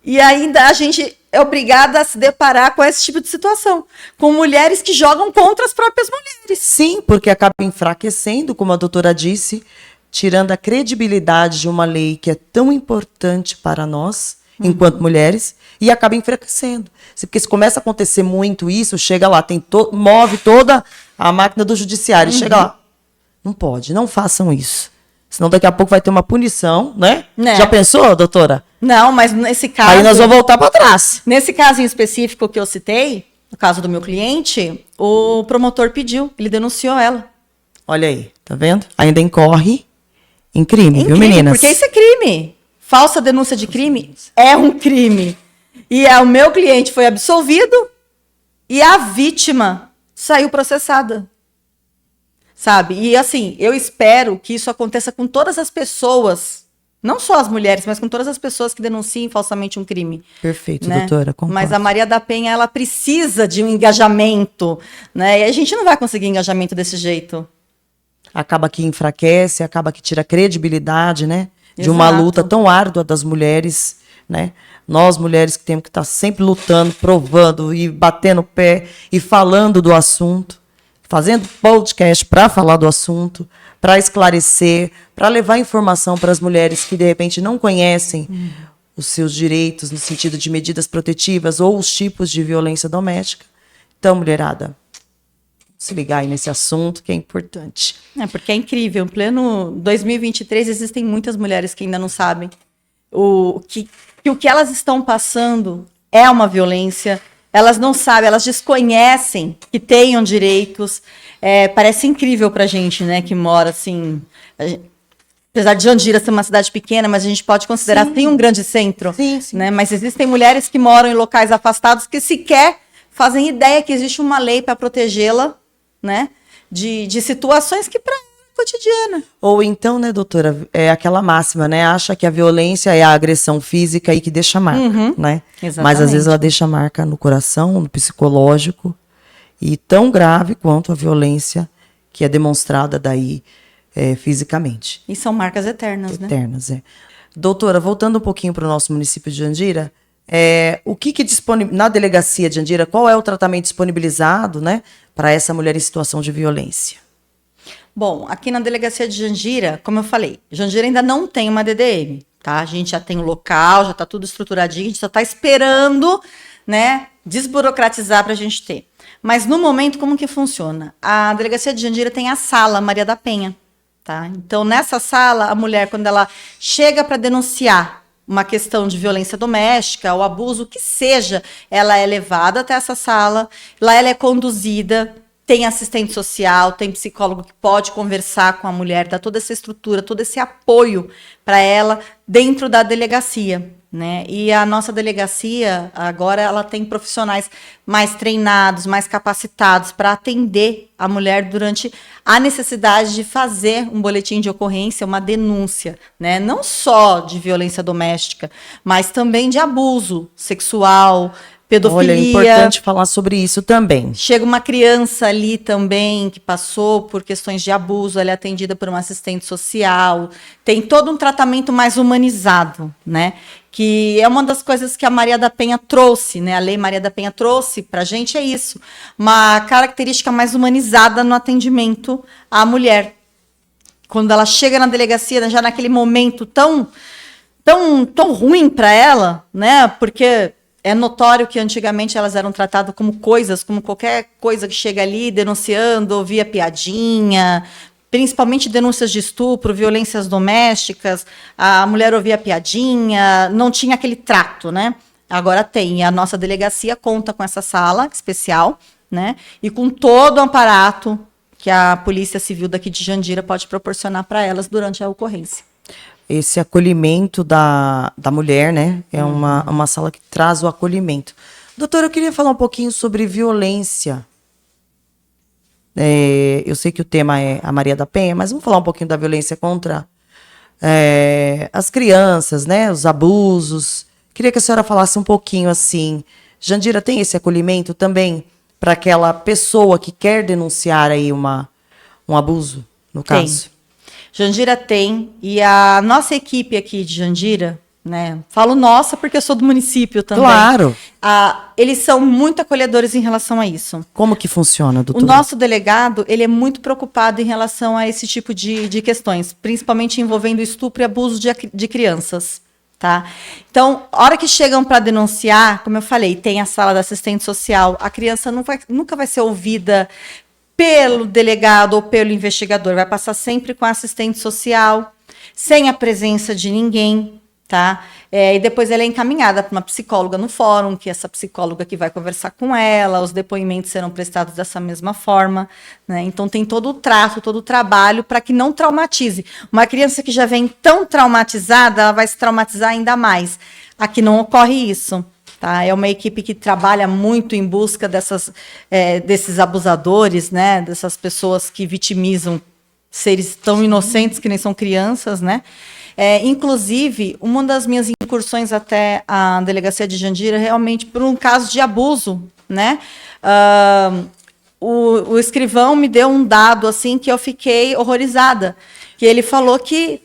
E ainda a gente é obrigada a se deparar com esse tipo de situação. Com mulheres que jogam contra as próprias mulheres. Sim, porque acaba enfraquecendo, como a doutora disse, tirando a credibilidade de uma lei que é tão importante para nós, enquanto mulheres, e acaba enfraquecendo. Porque se começa a acontecer muito isso, chega lá, move toda a máquina do judiciário, chega lá. Não pode, não façam isso. Senão daqui a pouco vai ter uma punição, né? Já pensou, doutora? Não, mas nesse caso... Aí nós vamos voltar para trás. Nesse caso em específico que eu citei, no caso do meu cliente, o promotor pediu, ele denunciou ela. Olha aí, tá vendo? Ainda incorre em crime, viu, meninas? Porque isso é crime. Falsa denúncia de crime é um crime. E o meu cliente foi absolvido e a vítima saiu processada. Sabe? E assim, eu espero que isso aconteça com todas as pessoas, não só as mulheres, mas com todas as pessoas que denunciem falsamente um crime. Perfeito, né? doutora, concordo. Mas a Maria da Penha, ela precisa de um engajamento, né? E a gente não vai conseguir engajamento desse jeito. Acaba que enfraquece, acaba que tira a credibilidade, né? De uma luta tão árdua das mulheres, né? Nós, mulheres, que temos que estar sempre lutando, provando e batendo o pé e falando do assunto, fazendo podcast para falar do assunto, para esclarecer, para levar informação para as mulheres que, de repente, não conhecem os seus direitos no sentido de medidas protetivas ou os tipos de violência doméstica. Então, mulherada, se ligar aí nesse assunto que é importante. Porque é incrível. Em pleno 2023 existem muitas mulheres que ainda não sabem que o que elas estão passando é uma violência. Elas não sabem, elas desconhecem que tenham direitos. Parece incrível pra gente, né, que mora assim. Apesar de Jandira ser uma cidade pequena, mas a gente pode considerar sim um grande centro. Sim, sim. Né? Mas existem mulheres que moram em locais afastados que sequer fazem ideia que existe uma lei para protegê-la, né, de situações que para ela é cotidiana. Ou então, né, doutora, é aquela máxima, né, acha que a violência é a agressão física e que deixa marca, né? Exatamente. Mas às vezes ela deixa marca no coração, no psicológico, e tão grave quanto a violência que é demonstrada daí fisicamente. E são marcas eternas, né? Eternas, Doutora, voltando um pouquinho para o nosso município de Jandira, o que na delegacia de Jandira, qual é o tratamento disponibilizado, né, para essa mulher em situação de violência? Bom, aqui na delegacia de Jandira, como eu falei, Jandira ainda não tem uma DDM, tá? A gente já tem um local, já está tudo estruturadinho, a gente só está esperando, né, desburocratizar para a gente ter. Mas no momento, como que funciona? A delegacia de Jandira tem a sala Maria da Penha, tá? Então, nessa sala, a mulher, quando ela chega para denunciar uma questão de violência doméstica, ou abuso, o que seja, ela é levada até essa sala, lá ela é conduzida, tem assistente social, tem psicólogo que pode conversar com a mulher, dar toda essa estrutura, todo esse apoio para ela dentro da delegacia, né? E a nossa delegacia, agora, ela tem profissionais mais treinados, mais capacitados para atender a mulher durante a necessidade de fazer um boletim de ocorrência, uma denúncia, né? Não só de violência doméstica, mas também de abuso sexual, pedofilia. Olha, é importante falar sobre isso também. Chega uma criança ali também que passou por questões de abuso, ela é atendida por uma assistente social, tem todo um tratamento mais humanizado, né? Que é uma das coisas que a Maria da Penha trouxe, né? A Lei Maria da Penha trouxe para a gente, é isso. Uma característica mais humanizada no atendimento à mulher. Quando ela chega na delegacia, já naquele momento tão ruim para ela, né? Porque é notório que antigamente elas eram tratadas como coisas, como qualquer coisa que chega ali denunciando, ouvia piadinha, principalmente denúncias de estupro, violências domésticas, a mulher ouvia piadinha, não tinha aquele trato, né? Agora tem, e a nossa delegacia conta com essa sala especial, né? E com todo o aparato que a Polícia Civil daqui de Jandira pode proporcionar para elas durante a ocorrência. Esse acolhimento da mulher, né? É uma sala que traz o acolhimento. Doutora, eu queria falar um pouquinho sobre violência Eu sei que o tema é a Maria da Penha, mas vamos falar um pouquinho da violência contra as crianças, né? Os abusos. Queria que a senhora falasse um pouquinho assim. Jandira, tem esse acolhimento também para aquela pessoa que quer denunciar aí um abuso, no caso? Jandira tem, e a nossa equipe aqui de Jandira, né? Falo nossa porque eu sou do município também. Claro. Eles são muito acolhedores em relação a isso. Como que funciona, doutora? O nosso delegado, ele é muito preocupado em relação a esse tipo de questões, principalmente envolvendo estupro e abuso de crianças, tá? Então, a hora que chegam para denunciar, como eu falei, tem a sala da assistente social, a criança nunca vai ser ouvida pelo delegado ou pelo investigador, vai passar sempre com a assistente social, sem a presença de ninguém, tá? E depois ela é encaminhada para uma psicóloga no fórum, que é essa psicóloga que vai conversar com ela, os depoimentos serão prestados dessa mesma forma, né? Então tem todo o trato, todo o trabalho para que não traumatize. Uma criança que já vem tão traumatizada, ela vai se traumatizar ainda mais. Aqui não ocorre isso. Tá? É uma equipe que trabalha muito em busca desses abusadores, né? Dessas pessoas que vitimizam seres tão inocentes que nem são crianças, né? Inclusive, uma das minhas incursões até a delegacia de Jandira, realmente por um caso de abuso, né? O escrivão me deu um dado assim que eu fiquei horrorizada, que ele falou que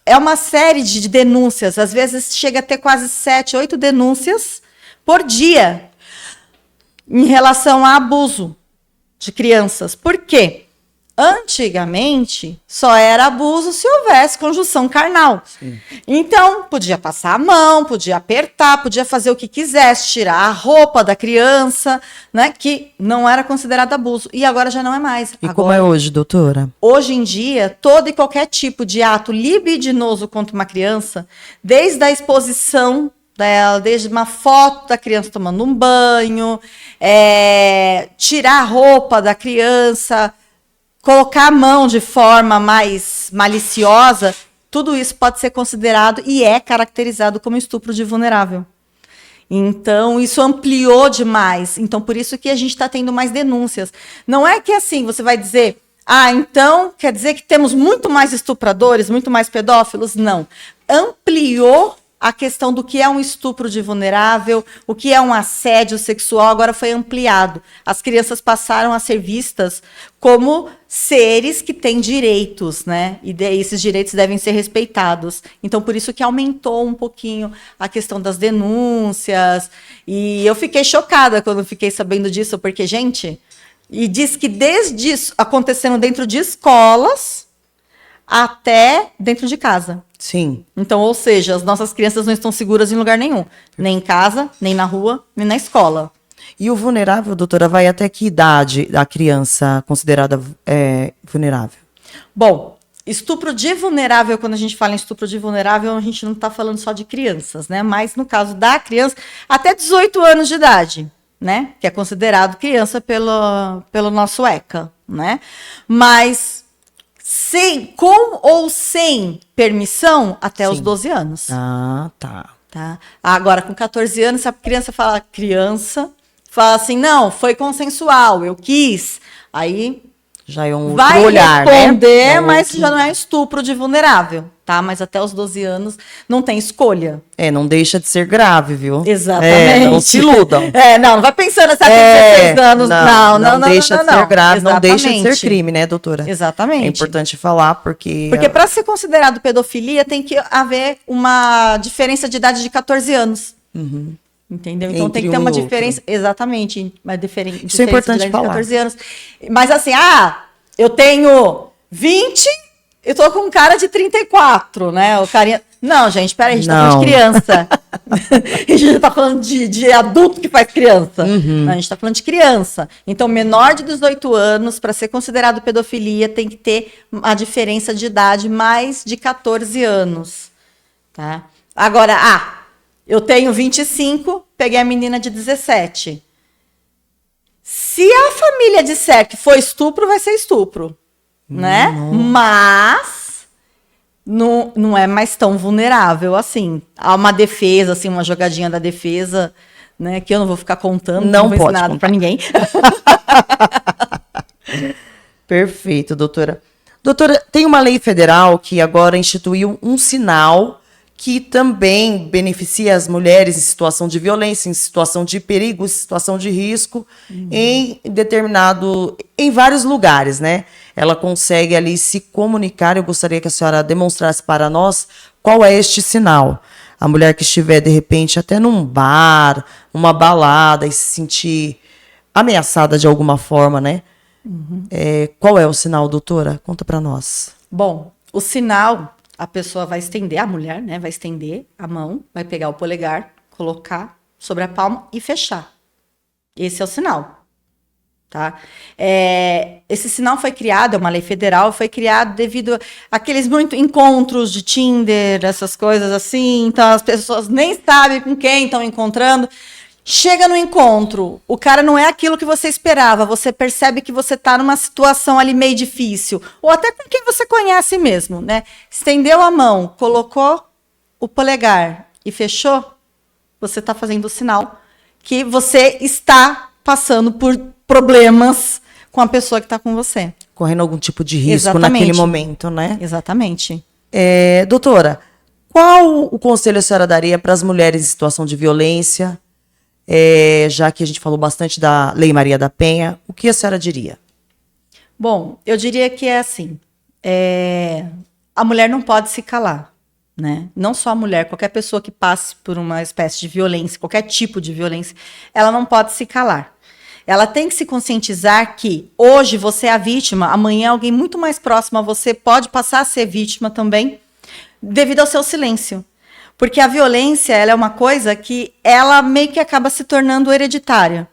é uma série de denúncias, às vezes chega a ter quase 7, 8 denúncias por dia em relação a abuso de crianças. Por quê? Antigamente, só era abuso se houvesse conjunção carnal. Sim. Então, podia passar a mão, podia apertar, podia fazer o que quisesse, tirar a roupa da criança, né, que não era considerado abuso. E agora já não é mais. E como é hoje, doutora? Hoje em dia, todo e qualquer tipo de ato libidinoso contra uma criança, desde a exposição dela, desde uma foto da criança tomando um banho, tirar a roupa da criança, colocar a mão de forma mais maliciosa, tudo isso pode ser considerado e é caracterizado como estupro de vulnerável. Então, isso ampliou demais. Então, por isso que a gente está tendo mais denúncias. Não é que assim, você vai dizer, então quer dizer que temos muito mais estupradores, muito mais pedófilos? Não. Ampliou a questão do que é um estupro de vulnerável, o que é um assédio sexual, agora foi ampliado. As crianças passaram a ser vistas como seres que têm direitos, né? E esses direitos devem ser respeitados. Então, por isso que aumentou um pouquinho a questão das denúncias. E eu fiquei chocada quando fiquei sabendo disso, porque, gente, e diz que desde isso acontecendo dentro de escolas até dentro de casa. Sim. Então, ou seja, as nossas crianças não estão seguras em lugar nenhum. Nem em casa, nem na rua, nem na escola. E o vulnerável, doutora, vai até que idade a criança considerada vulnerável? Bom, estupro de vulnerável, quando a gente fala em estupro de vulnerável, a gente não está falando só de crianças, né? Mas no caso da criança, até 18 anos de idade, né? Que é considerado criança pelo nosso ECA, né? Mas com ou sem permissão, até Sim. os 12 anos. Ah, tá. Agora, com 14 anos, se a criança fala assim, não, foi consensual, eu quis, aí já é um vai outro olhar, responder, né? mas já não é estupro de vulnerável, tá? Mas até os 12 anos não tem escolha. Não deixa de ser grave, viu? Exatamente. Não se iludam. Não vai pensando assim, tem 16 anos. Não deixa de ser grave, não deixa de ser Exatamente. crime, né, doutora? Exatamente. É importante falar, porque... Porque para ser considerado pedofilia, tem que haver uma diferença de idade de 14 anos. Uhum. Entendeu? Então Entre tem que ter um uma e outro. diferença, exatamente, uma diferença Isso é importante de falar. 14 anos. Mas assim, eu tenho 20, eu tô com um cara de 34, né? O carinha... Não, gente, peraí, a gente tá falando de criança. A gente já tá falando de adulto que faz criança. Uhum. Não, a gente tá falando de criança. Então, menor de 18 anos, para ser considerado pedofilia, tem que ter a diferença de idade mais de 14 anos. Tá? Agora, eu tenho 25, peguei a menina de 17. Se a família disser que foi estupro, vai ser estupro, né? Mas não é mais tão vulnerável assim. Há uma defesa, assim, uma jogadinha da defesa, né? Que eu não vou ficar contando, não vou ensinar nada para ninguém. Perfeito, doutora. Doutora, tem uma lei federal que agora instituiu um sinal que também beneficia as mulheres em situação de violência, em situação de perigo, em situação de risco, em vários lugares, né? Ela consegue ali se comunicar. Eu gostaria que a senhora demonstrasse para nós qual é este sinal. A mulher que estiver, de repente, até num bar, uma balada e se sentir ameaçada de alguma forma, né? Qual é o sinal, doutora? Conta para nós. Bom, o sinal, a pessoa vai estender, a mulher, né? Vai estender a mão, vai pegar o polegar, colocar sobre a palma e fechar. Esse é o sinal, tá? Esse sinal foi criado, é uma lei federal, foi criado devido àqueles muitos encontros de Tinder, essas coisas assim, então as pessoas nem sabem com quem estão encontrando. Chega no encontro, o cara não é aquilo que você esperava, você percebe que você está numa situação ali meio difícil, ou até com quem você conhece mesmo, né? Estendeu a mão, colocou o polegar e fechou, você está fazendo o sinal que você está passando por problemas com a pessoa que está com você. Correndo algum tipo de risco Exatamente. Naquele momento, né? Exatamente. Doutora, qual o conselho a senhora daria para as mulheres em situação de violência? Já que a gente falou bastante da Lei Maria da Penha, o que a senhora diria? Bom, eu diria que é assim, a mulher não pode se calar, né? Não só a mulher, qualquer pessoa que passe por uma espécie de violência, qualquer tipo de violência, ela não pode se calar. Ela tem que se conscientizar que hoje você é a vítima, amanhã alguém muito mais próximo a você pode passar a ser vítima também, devido ao seu silêncio. Porque a violência, ela é uma coisa que ela meio que acaba se tornando hereditária.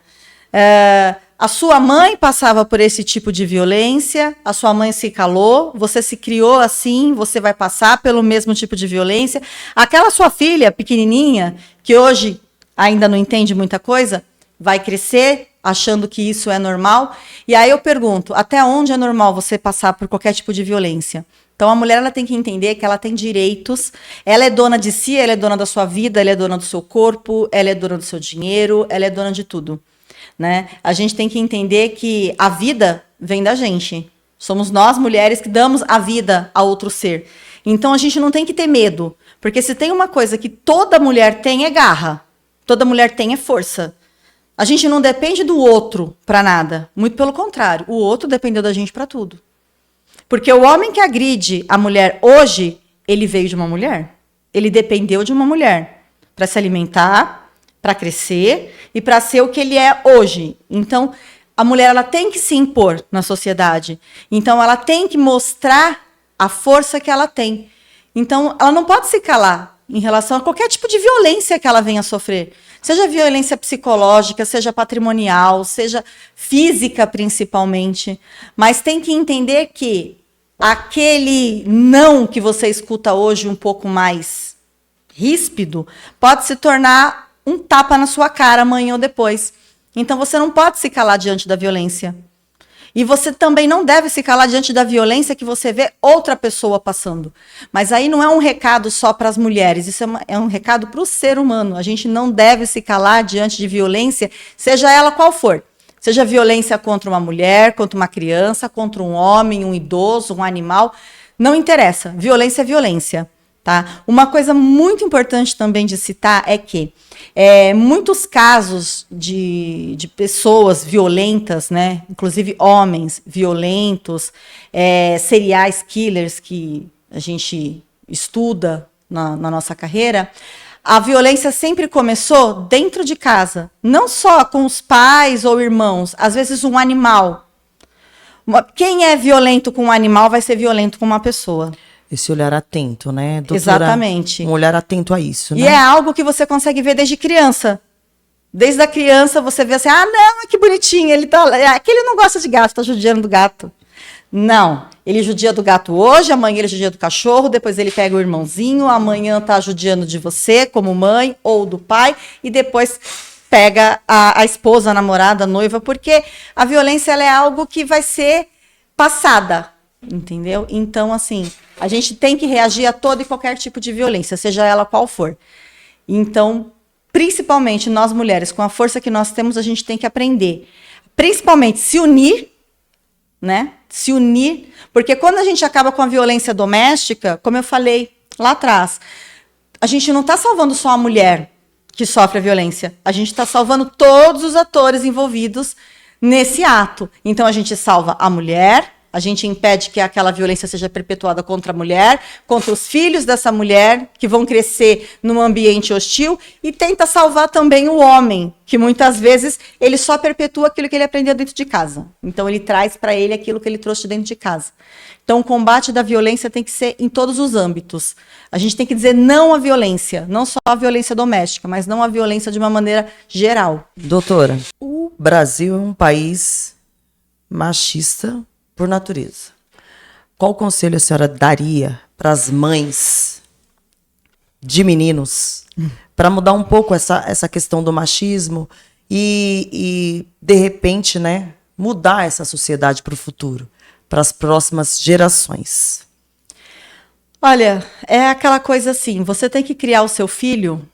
A sua mãe passava por esse tipo de violência, a sua mãe se calou, você se criou assim, você vai passar pelo mesmo tipo de violência. Aquela sua filha pequenininha, que hoje ainda não entende muita coisa, vai crescer achando que isso é normal. E aí eu pergunto, até onde é normal você passar por qualquer tipo de violência? Então, a mulher ela tem que entender que ela tem direitos, ela é dona de si, ela é dona da sua vida, ela é dona do seu corpo, ela é dona do seu dinheiro, ela é dona de tudo, né? A gente tem que entender que a vida vem da gente. Somos nós, mulheres, que damos a vida a outro ser. Então, a gente não tem que ter medo, porque se tem uma coisa que toda mulher tem é garra, toda mulher tem é força. A gente não depende do outro para nada, muito pelo contrário, o outro dependeu da gente para tudo. Porque o homem que agride a mulher hoje, ele veio de uma mulher. Ele dependeu de uma mulher para se alimentar, para crescer e para ser o que ele é hoje. Então, a mulher ela tem que se impor na sociedade. Então, ela tem que mostrar a força que ela tem. Então, ela não pode se calar em relação a qualquer tipo de violência que ela venha a sofrer. Seja violência psicológica, seja patrimonial, seja física principalmente. Mas tem que entender que aquele não que você escuta hoje um pouco mais ríspido pode se tornar um tapa na sua cara amanhã ou depois. Então você não pode se calar diante da violência. E você também não deve se calar diante da violência que você vê outra pessoa passando. Mas aí não é um recado só para as mulheres, isso é um recado para o ser humano. A gente não deve se calar diante de violência, seja ela qual for. Seja violência contra uma mulher, contra uma criança, contra um homem, um idoso, um animal. Não interessa, violência é violência. Tá? Uma coisa muito importante também de citar é que muitos casos de pessoas violentas, né? Inclusive homens violentos, serial killers que a gente estuda na nossa carreira, a violência sempre começou dentro de casa, não só com os pais ou irmãos, às vezes um animal. Quem é violento com um animal vai ser violento com uma pessoa. Esse olhar atento, né, doutora? Exatamente. Um olhar atento a isso, né? E é algo que você consegue ver desde criança. Desde a criança você vê assim, não, que bonitinho, aquele não gosta de gato, tá judiando do gato. Não, ele judia do gato hoje, amanhã ele judia do cachorro, depois ele pega o irmãozinho, amanhã tá judiando de você como mãe ou do pai, e depois pega a esposa, a namorada, a noiva, porque a violência ela é algo que vai ser passada. Entendeu? Então, assim, a gente tem que reagir a todo e qualquer tipo de violência, seja ela qual for. Então, principalmente nós mulheres, com a força que nós temos, a gente tem que aprender. Principalmente se unir né? Se unir, porque quando a gente acaba com a violência doméstica, como eu falei lá atrás, a gente não está salvando só a mulher que sofre a violência, a gente está salvando todos os atores envolvidos nesse ato. Então a gente salva a mulher, a gente impede que aquela violência seja perpetuada contra a mulher, contra os filhos dessa mulher, que vão crescer num ambiente hostil, e tenta salvar também o homem, que muitas vezes ele só perpetua aquilo que ele aprendeu dentro de casa. Então ele traz para ele aquilo que ele trouxe dentro de casa. Então o combate da violência tem que ser em todos os âmbitos. A gente tem que dizer não à violência, não só à violência doméstica, mas não à violência de uma maneira geral. Doutora, o Brasil é um país machista por natureza. Qual conselho a senhora daria para as mães de meninos para mudar um pouco essa questão do machismo e de repente, né, mudar essa sociedade para o futuro, para as próximas gerações? Olha, é aquela coisa assim, você tem que criar o seu filho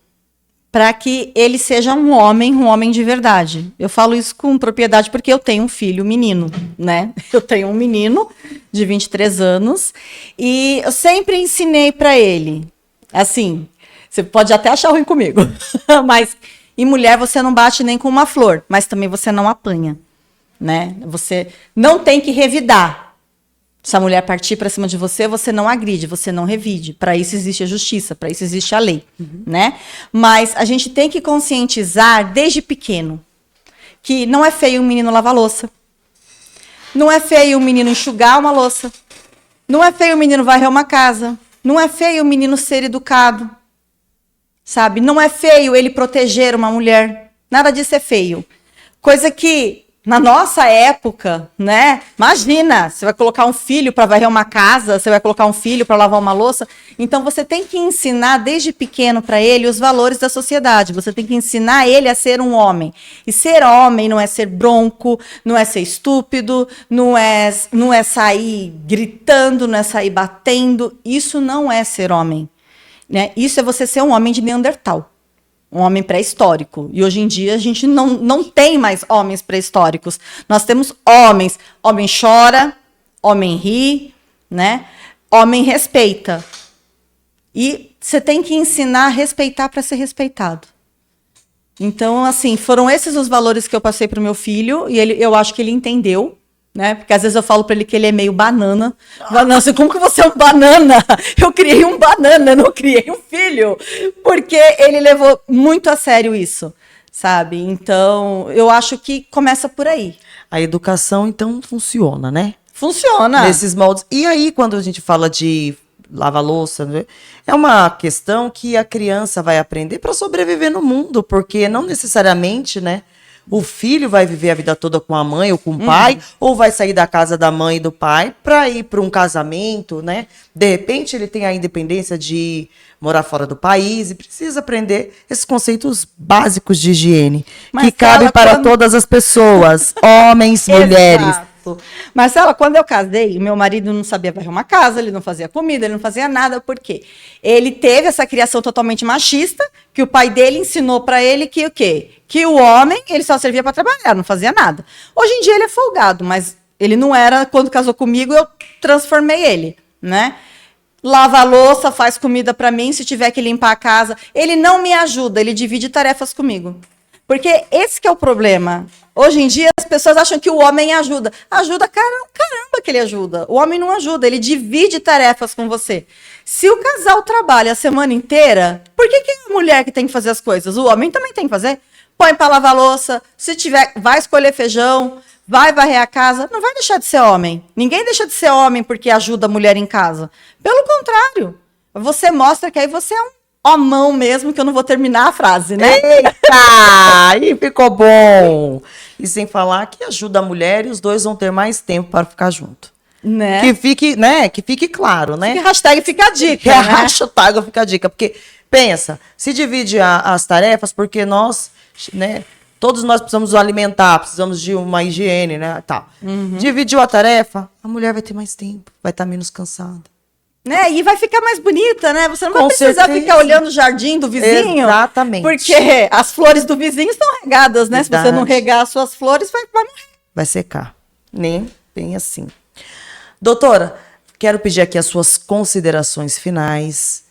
para que ele seja um homem de verdade. Eu falo isso com propriedade porque eu tenho um filho menino, né? Eu tenho um menino de 23 anos e eu sempre ensinei para ele, assim, você pode até achar ruim comigo, mas em mulher você não bate nem com uma flor, mas também você não apanha, né? Você não tem que revidar. Se a mulher partir para cima de você, você não agride, você não revide. Para isso existe a justiça, para isso existe a lei, né? Mas a gente tem que conscientizar desde pequeno que não é feio um menino lavar louça, não é feio um menino enxugar uma louça, não é feio um menino varrer uma casa, não é feio um menino ser educado, sabe? Não é feio ele proteger uma mulher, nada disso é feio. Coisa que na nossa época, né? Imagina, você vai colocar um filho para varrer uma casa, você vai colocar um filho para lavar uma louça. Então você tem que ensinar desde pequeno para ele os valores da sociedade. Você tem que ensinar ele a ser um homem. E ser homem não é ser bronco, não é ser estúpido, não é sair gritando, não é sair batendo. Isso não é ser homem, né? Isso é você ser um homem de Neandertal. Um homem pré-histórico. E hoje em dia a gente não tem mais homens pré-históricos. Nós temos homens. Homem chora, homem ri, né? Homem respeita. E você tem que ensinar a respeitar para ser respeitado. Então, assim, foram esses os valores que eu passei para o meu filho. E eu acho que ele entendeu. Né? Porque às vezes eu falo para ele que ele é meio banana. Banana, assim, como que você é um banana? Eu criei um banana, não criei um filho. Porque ele levou muito a sério isso, sabe? Então, eu acho que começa por aí. A educação, então, funciona, né? Funciona. Nesses moldes. E aí, quando a gente fala de lava-louça, né? É uma questão que a criança vai aprender para sobreviver no mundo, porque não necessariamente, né? O filho vai viver a vida toda com a mãe ou com o pai, ou vai sair da casa da mãe e do pai para ir para um casamento, né? De repente ele tem a independência de morar fora do país e precisa aprender esses conceitos básicos de higiene, que cabem para todas as pessoas, homens, mulheres. Marcela, quando eu casei, meu marido não sabia varrer uma casa, ele não fazia comida, ele não fazia nada, por quê? Ele teve essa criação totalmente machista, que o pai dele ensinou para ele que o quê? Que o homem, ele só servia para trabalhar, não fazia nada. Hoje em dia ele é folgado, mas ele não era, quando casou comigo, eu transformei ele, né? Lava a louça, faz comida para mim, se tiver que limpar a casa. Ele não me ajuda, ele divide tarefas comigo. Porque esse que é o problema. Hoje em dia as pessoas acham que o homem ajuda. Ajuda, caramba que ele ajuda. O homem não ajuda, ele divide tarefas com você. Se o casal trabalha a semana inteira, por que é a mulher que tem que fazer as coisas? O homem também tem que fazer. Põe para lavar louça, se tiver, vai escolher feijão, vai varrer a casa, não vai deixar de ser homem. Ninguém deixa de ser homem porque ajuda a mulher em casa. Pelo contrário, você mostra que aí você é um homão mesmo, que eu não vou terminar a frase, né? Eita! Aí ficou bom! E sem falar que ajuda a mulher e os dois vão ter mais tempo para ficar junto. Né? Que fique claro, né? Que hashtag fica a dica, né? Hashtag fica a dica, porque pensa, se divide as tarefas, porque nós, né, todos nós precisamos nos alimentar, precisamos de uma higiene, né, tal. Dividiu a tarefa, a mulher vai ter mais tempo, vai estar menos cansada. Né? E vai ficar mais bonita, né? Você não vai precisar ficar olhando o jardim do vizinho. Exatamente. Porque as flores do vizinho estão regadas, né? Verdade. Se você não regar as suas flores, vai morrer. Vai secar. Né? bem assim. Doutora, quero pedir aqui as suas considerações finais.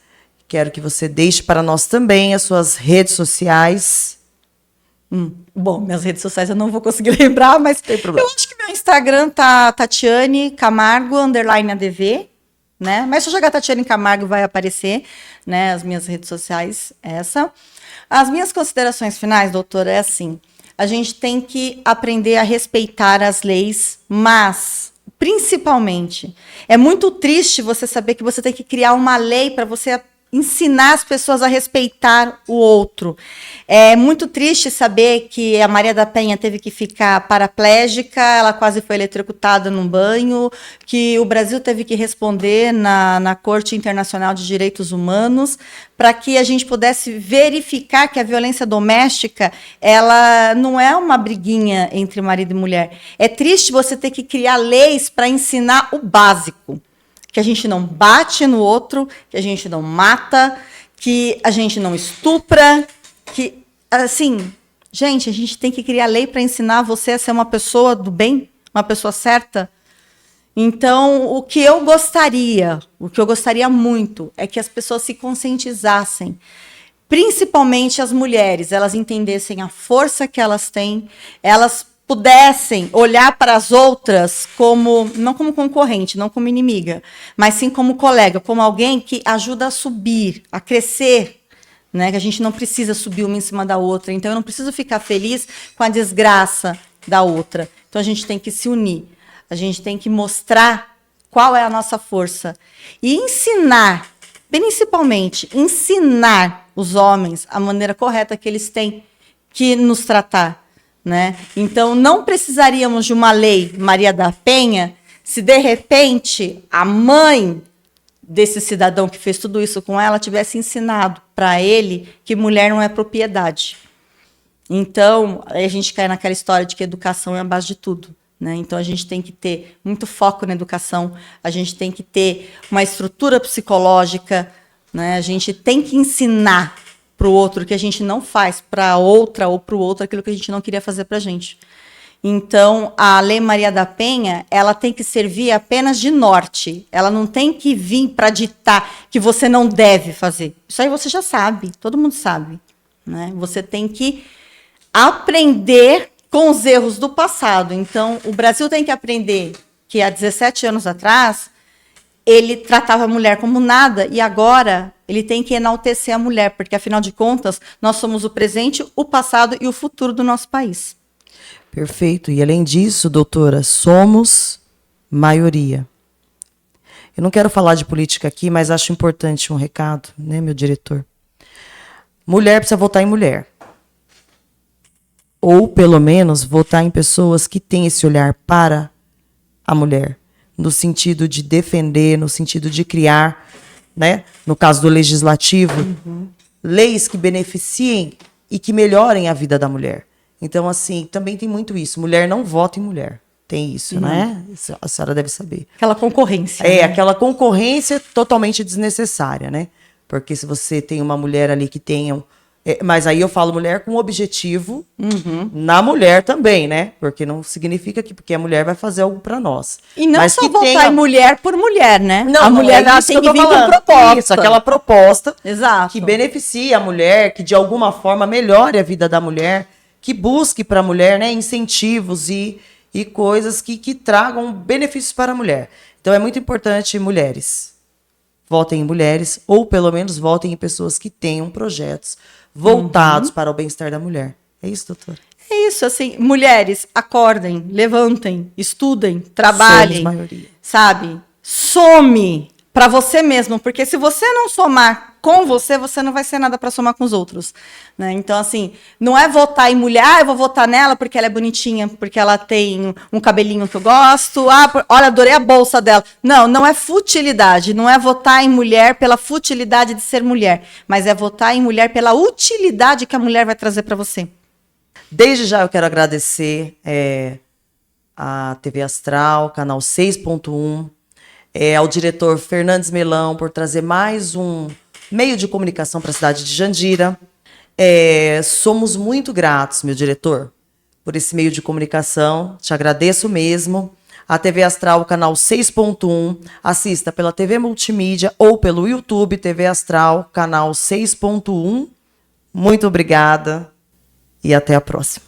Quero que você deixe para nós também as suas redes sociais. Bom, minhas redes sociais eu não vou conseguir lembrar, mas Tem problema. eu acho que meu Instagram tá Tatiane Camargo _ADV, né? Mas se eu jogar Tatiane Camargo vai aparecer, né? As minhas redes sociais, essa. As minhas considerações finais, doutora, é assim: a gente tem que aprender a respeitar as leis, mas principalmente é muito triste você saber que você tem que criar uma lei para você ensinar as pessoas a respeitar o outro. É muito triste saber que a Maria da Penha teve que ficar paraplégica, ela quase foi eletrocutada num banho, que o Brasil teve que responder na Corte Internacional de Direitos Humanos, para que a gente pudesse verificar que a violência doméstica, ela não é uma briguinha entre marido e mulher. É triste você ter que criar leis para ensinar o básico. Que a gente não bate no outro, que a gente não mata, que a gente não estupra, que, assim, gente, a gente tem que criar lei para ensinar você a ser uma pessoa do bem, uma pessoa certa. Então, o que eu gostaria muito, é que as pessoas se conscientizassem, principalmente as mulheres, elas entendessem a força que elas têm, elas pudessem olhar para as outras como, não como concorrente, não como inimiga, mas sim como colega, como alguém que ajuda a subir, a crescer, né? Que a gente não precisa subir uma em cima da outra, então eu não preciso ficar feliz com a desgraça da outra. Então a gente tem que se unir, a gente tem que mostrar qual é a nossa força e ensinar, principalmente ensinar os homens a maneira correta que eles têm que nos tratar. Né? Então, não precisaríamos de uma lei Maria da Penha se, de repente, a mãe desse cidadão que fez tudo isso com ela tivesse ensinado para ele que mulher não é propriedade. Então, aí a gente cai naquela história de que educação é a base de tudo. Né? Então, a gente tem que ter muito foco na educação, a gente tem que ter uma estrutura psicológica, né? A gente tem que ensinar para o outro, que a gente não faz para outra ou para o outro aquilo que a gente não queria fazer para a gente. Então, a Lei Maria da Penha, ela tem que servir apenas de norte. Ela não tem que vir para ditar que você não deve fazer. Isso aí você já sabe, todo mundo sabe. Né? Você tem que aprender com os erros do passado. Então, o Brasil tem que aprender que há 17 anos atrás, ele tratava a mulher como nada e agora ele tem que enaltecer a mulher, porque, afinal de contas, nós somos o presente, o passado e o futuro do nosso país. Perfeito. E, além disso, doutora, somos maioria. Eu não quero falar de política aqui, mas acho importante um recado, né, meu diretor? Mulher precisa votar em mulher. Ou, pelo menos, votar em pessoas que têm esse olhar para a mulher, no sentido de defender, no sentido de criar, né, no caso do legislativo, leis que beneficiem e que melhorem a vida da mulher. Então, assim, também tem muito isso. Mulher não vota em mulher. Tem isso, né? Isso a senhora deve saber. Aquela concorrência. É, né? aquela concorrência totalmente desnecessária, né? Porque se você tem uma mulher ali que tenha... mas aí eu falo mulher com objetivo na mulher também, né? Porque não significa que porque a mulher vai fazer algo para nós. E não mas só que votar tenha... em mulher por mulher, né? Não, a mulher é ela isso tem que que eu tô vir com falando. proposta. Isso, aquela proposta Exato. que beneficie a mulher, que de alguma forma melhore a vida da mulher, que busque para a mulher, né, incentivos e coisas que tragam benefícios para a mulher. Então é muito importante, mulheres, votem em mulheres, ou pelo menos votem em pessoas que tenham projetos voltados para o bem-estar da mulher. É isso, doutora? É isso, assim, mulheres, acordem, levantem, estudem, trabalhem, Somos maioria. sabe? Some para você mesmo, porque se você não somar com você, você não vai ser nada para somar com os outros, né? Então, assim, não é votar em mulher, eu vou votar nela porque ela é bonitinha, porque ela tem um cabelinho que eu gosto, olha, adorei a bolsa dela. Não, não é futilidade, não é votar em mulher pela futilidade de ser mulher, mas é votar em mulher pela utilidade que a mulher vai trazer para você. Desde já eu quero agradecer a TV Astral, canal 6.1, ao diretor Fernandes Melão por trazer mais um meio de comunicação para a cidade de Jandira. Somos muito gratos, meu diretor, por esse meio de comunicação. Te agradeço mesmo. a TV Astral, canal 6.1. Assista pela TV Multimídia ou pelo YouTube TV Astral, canal 6.1. Muito obrigada e até a próxima.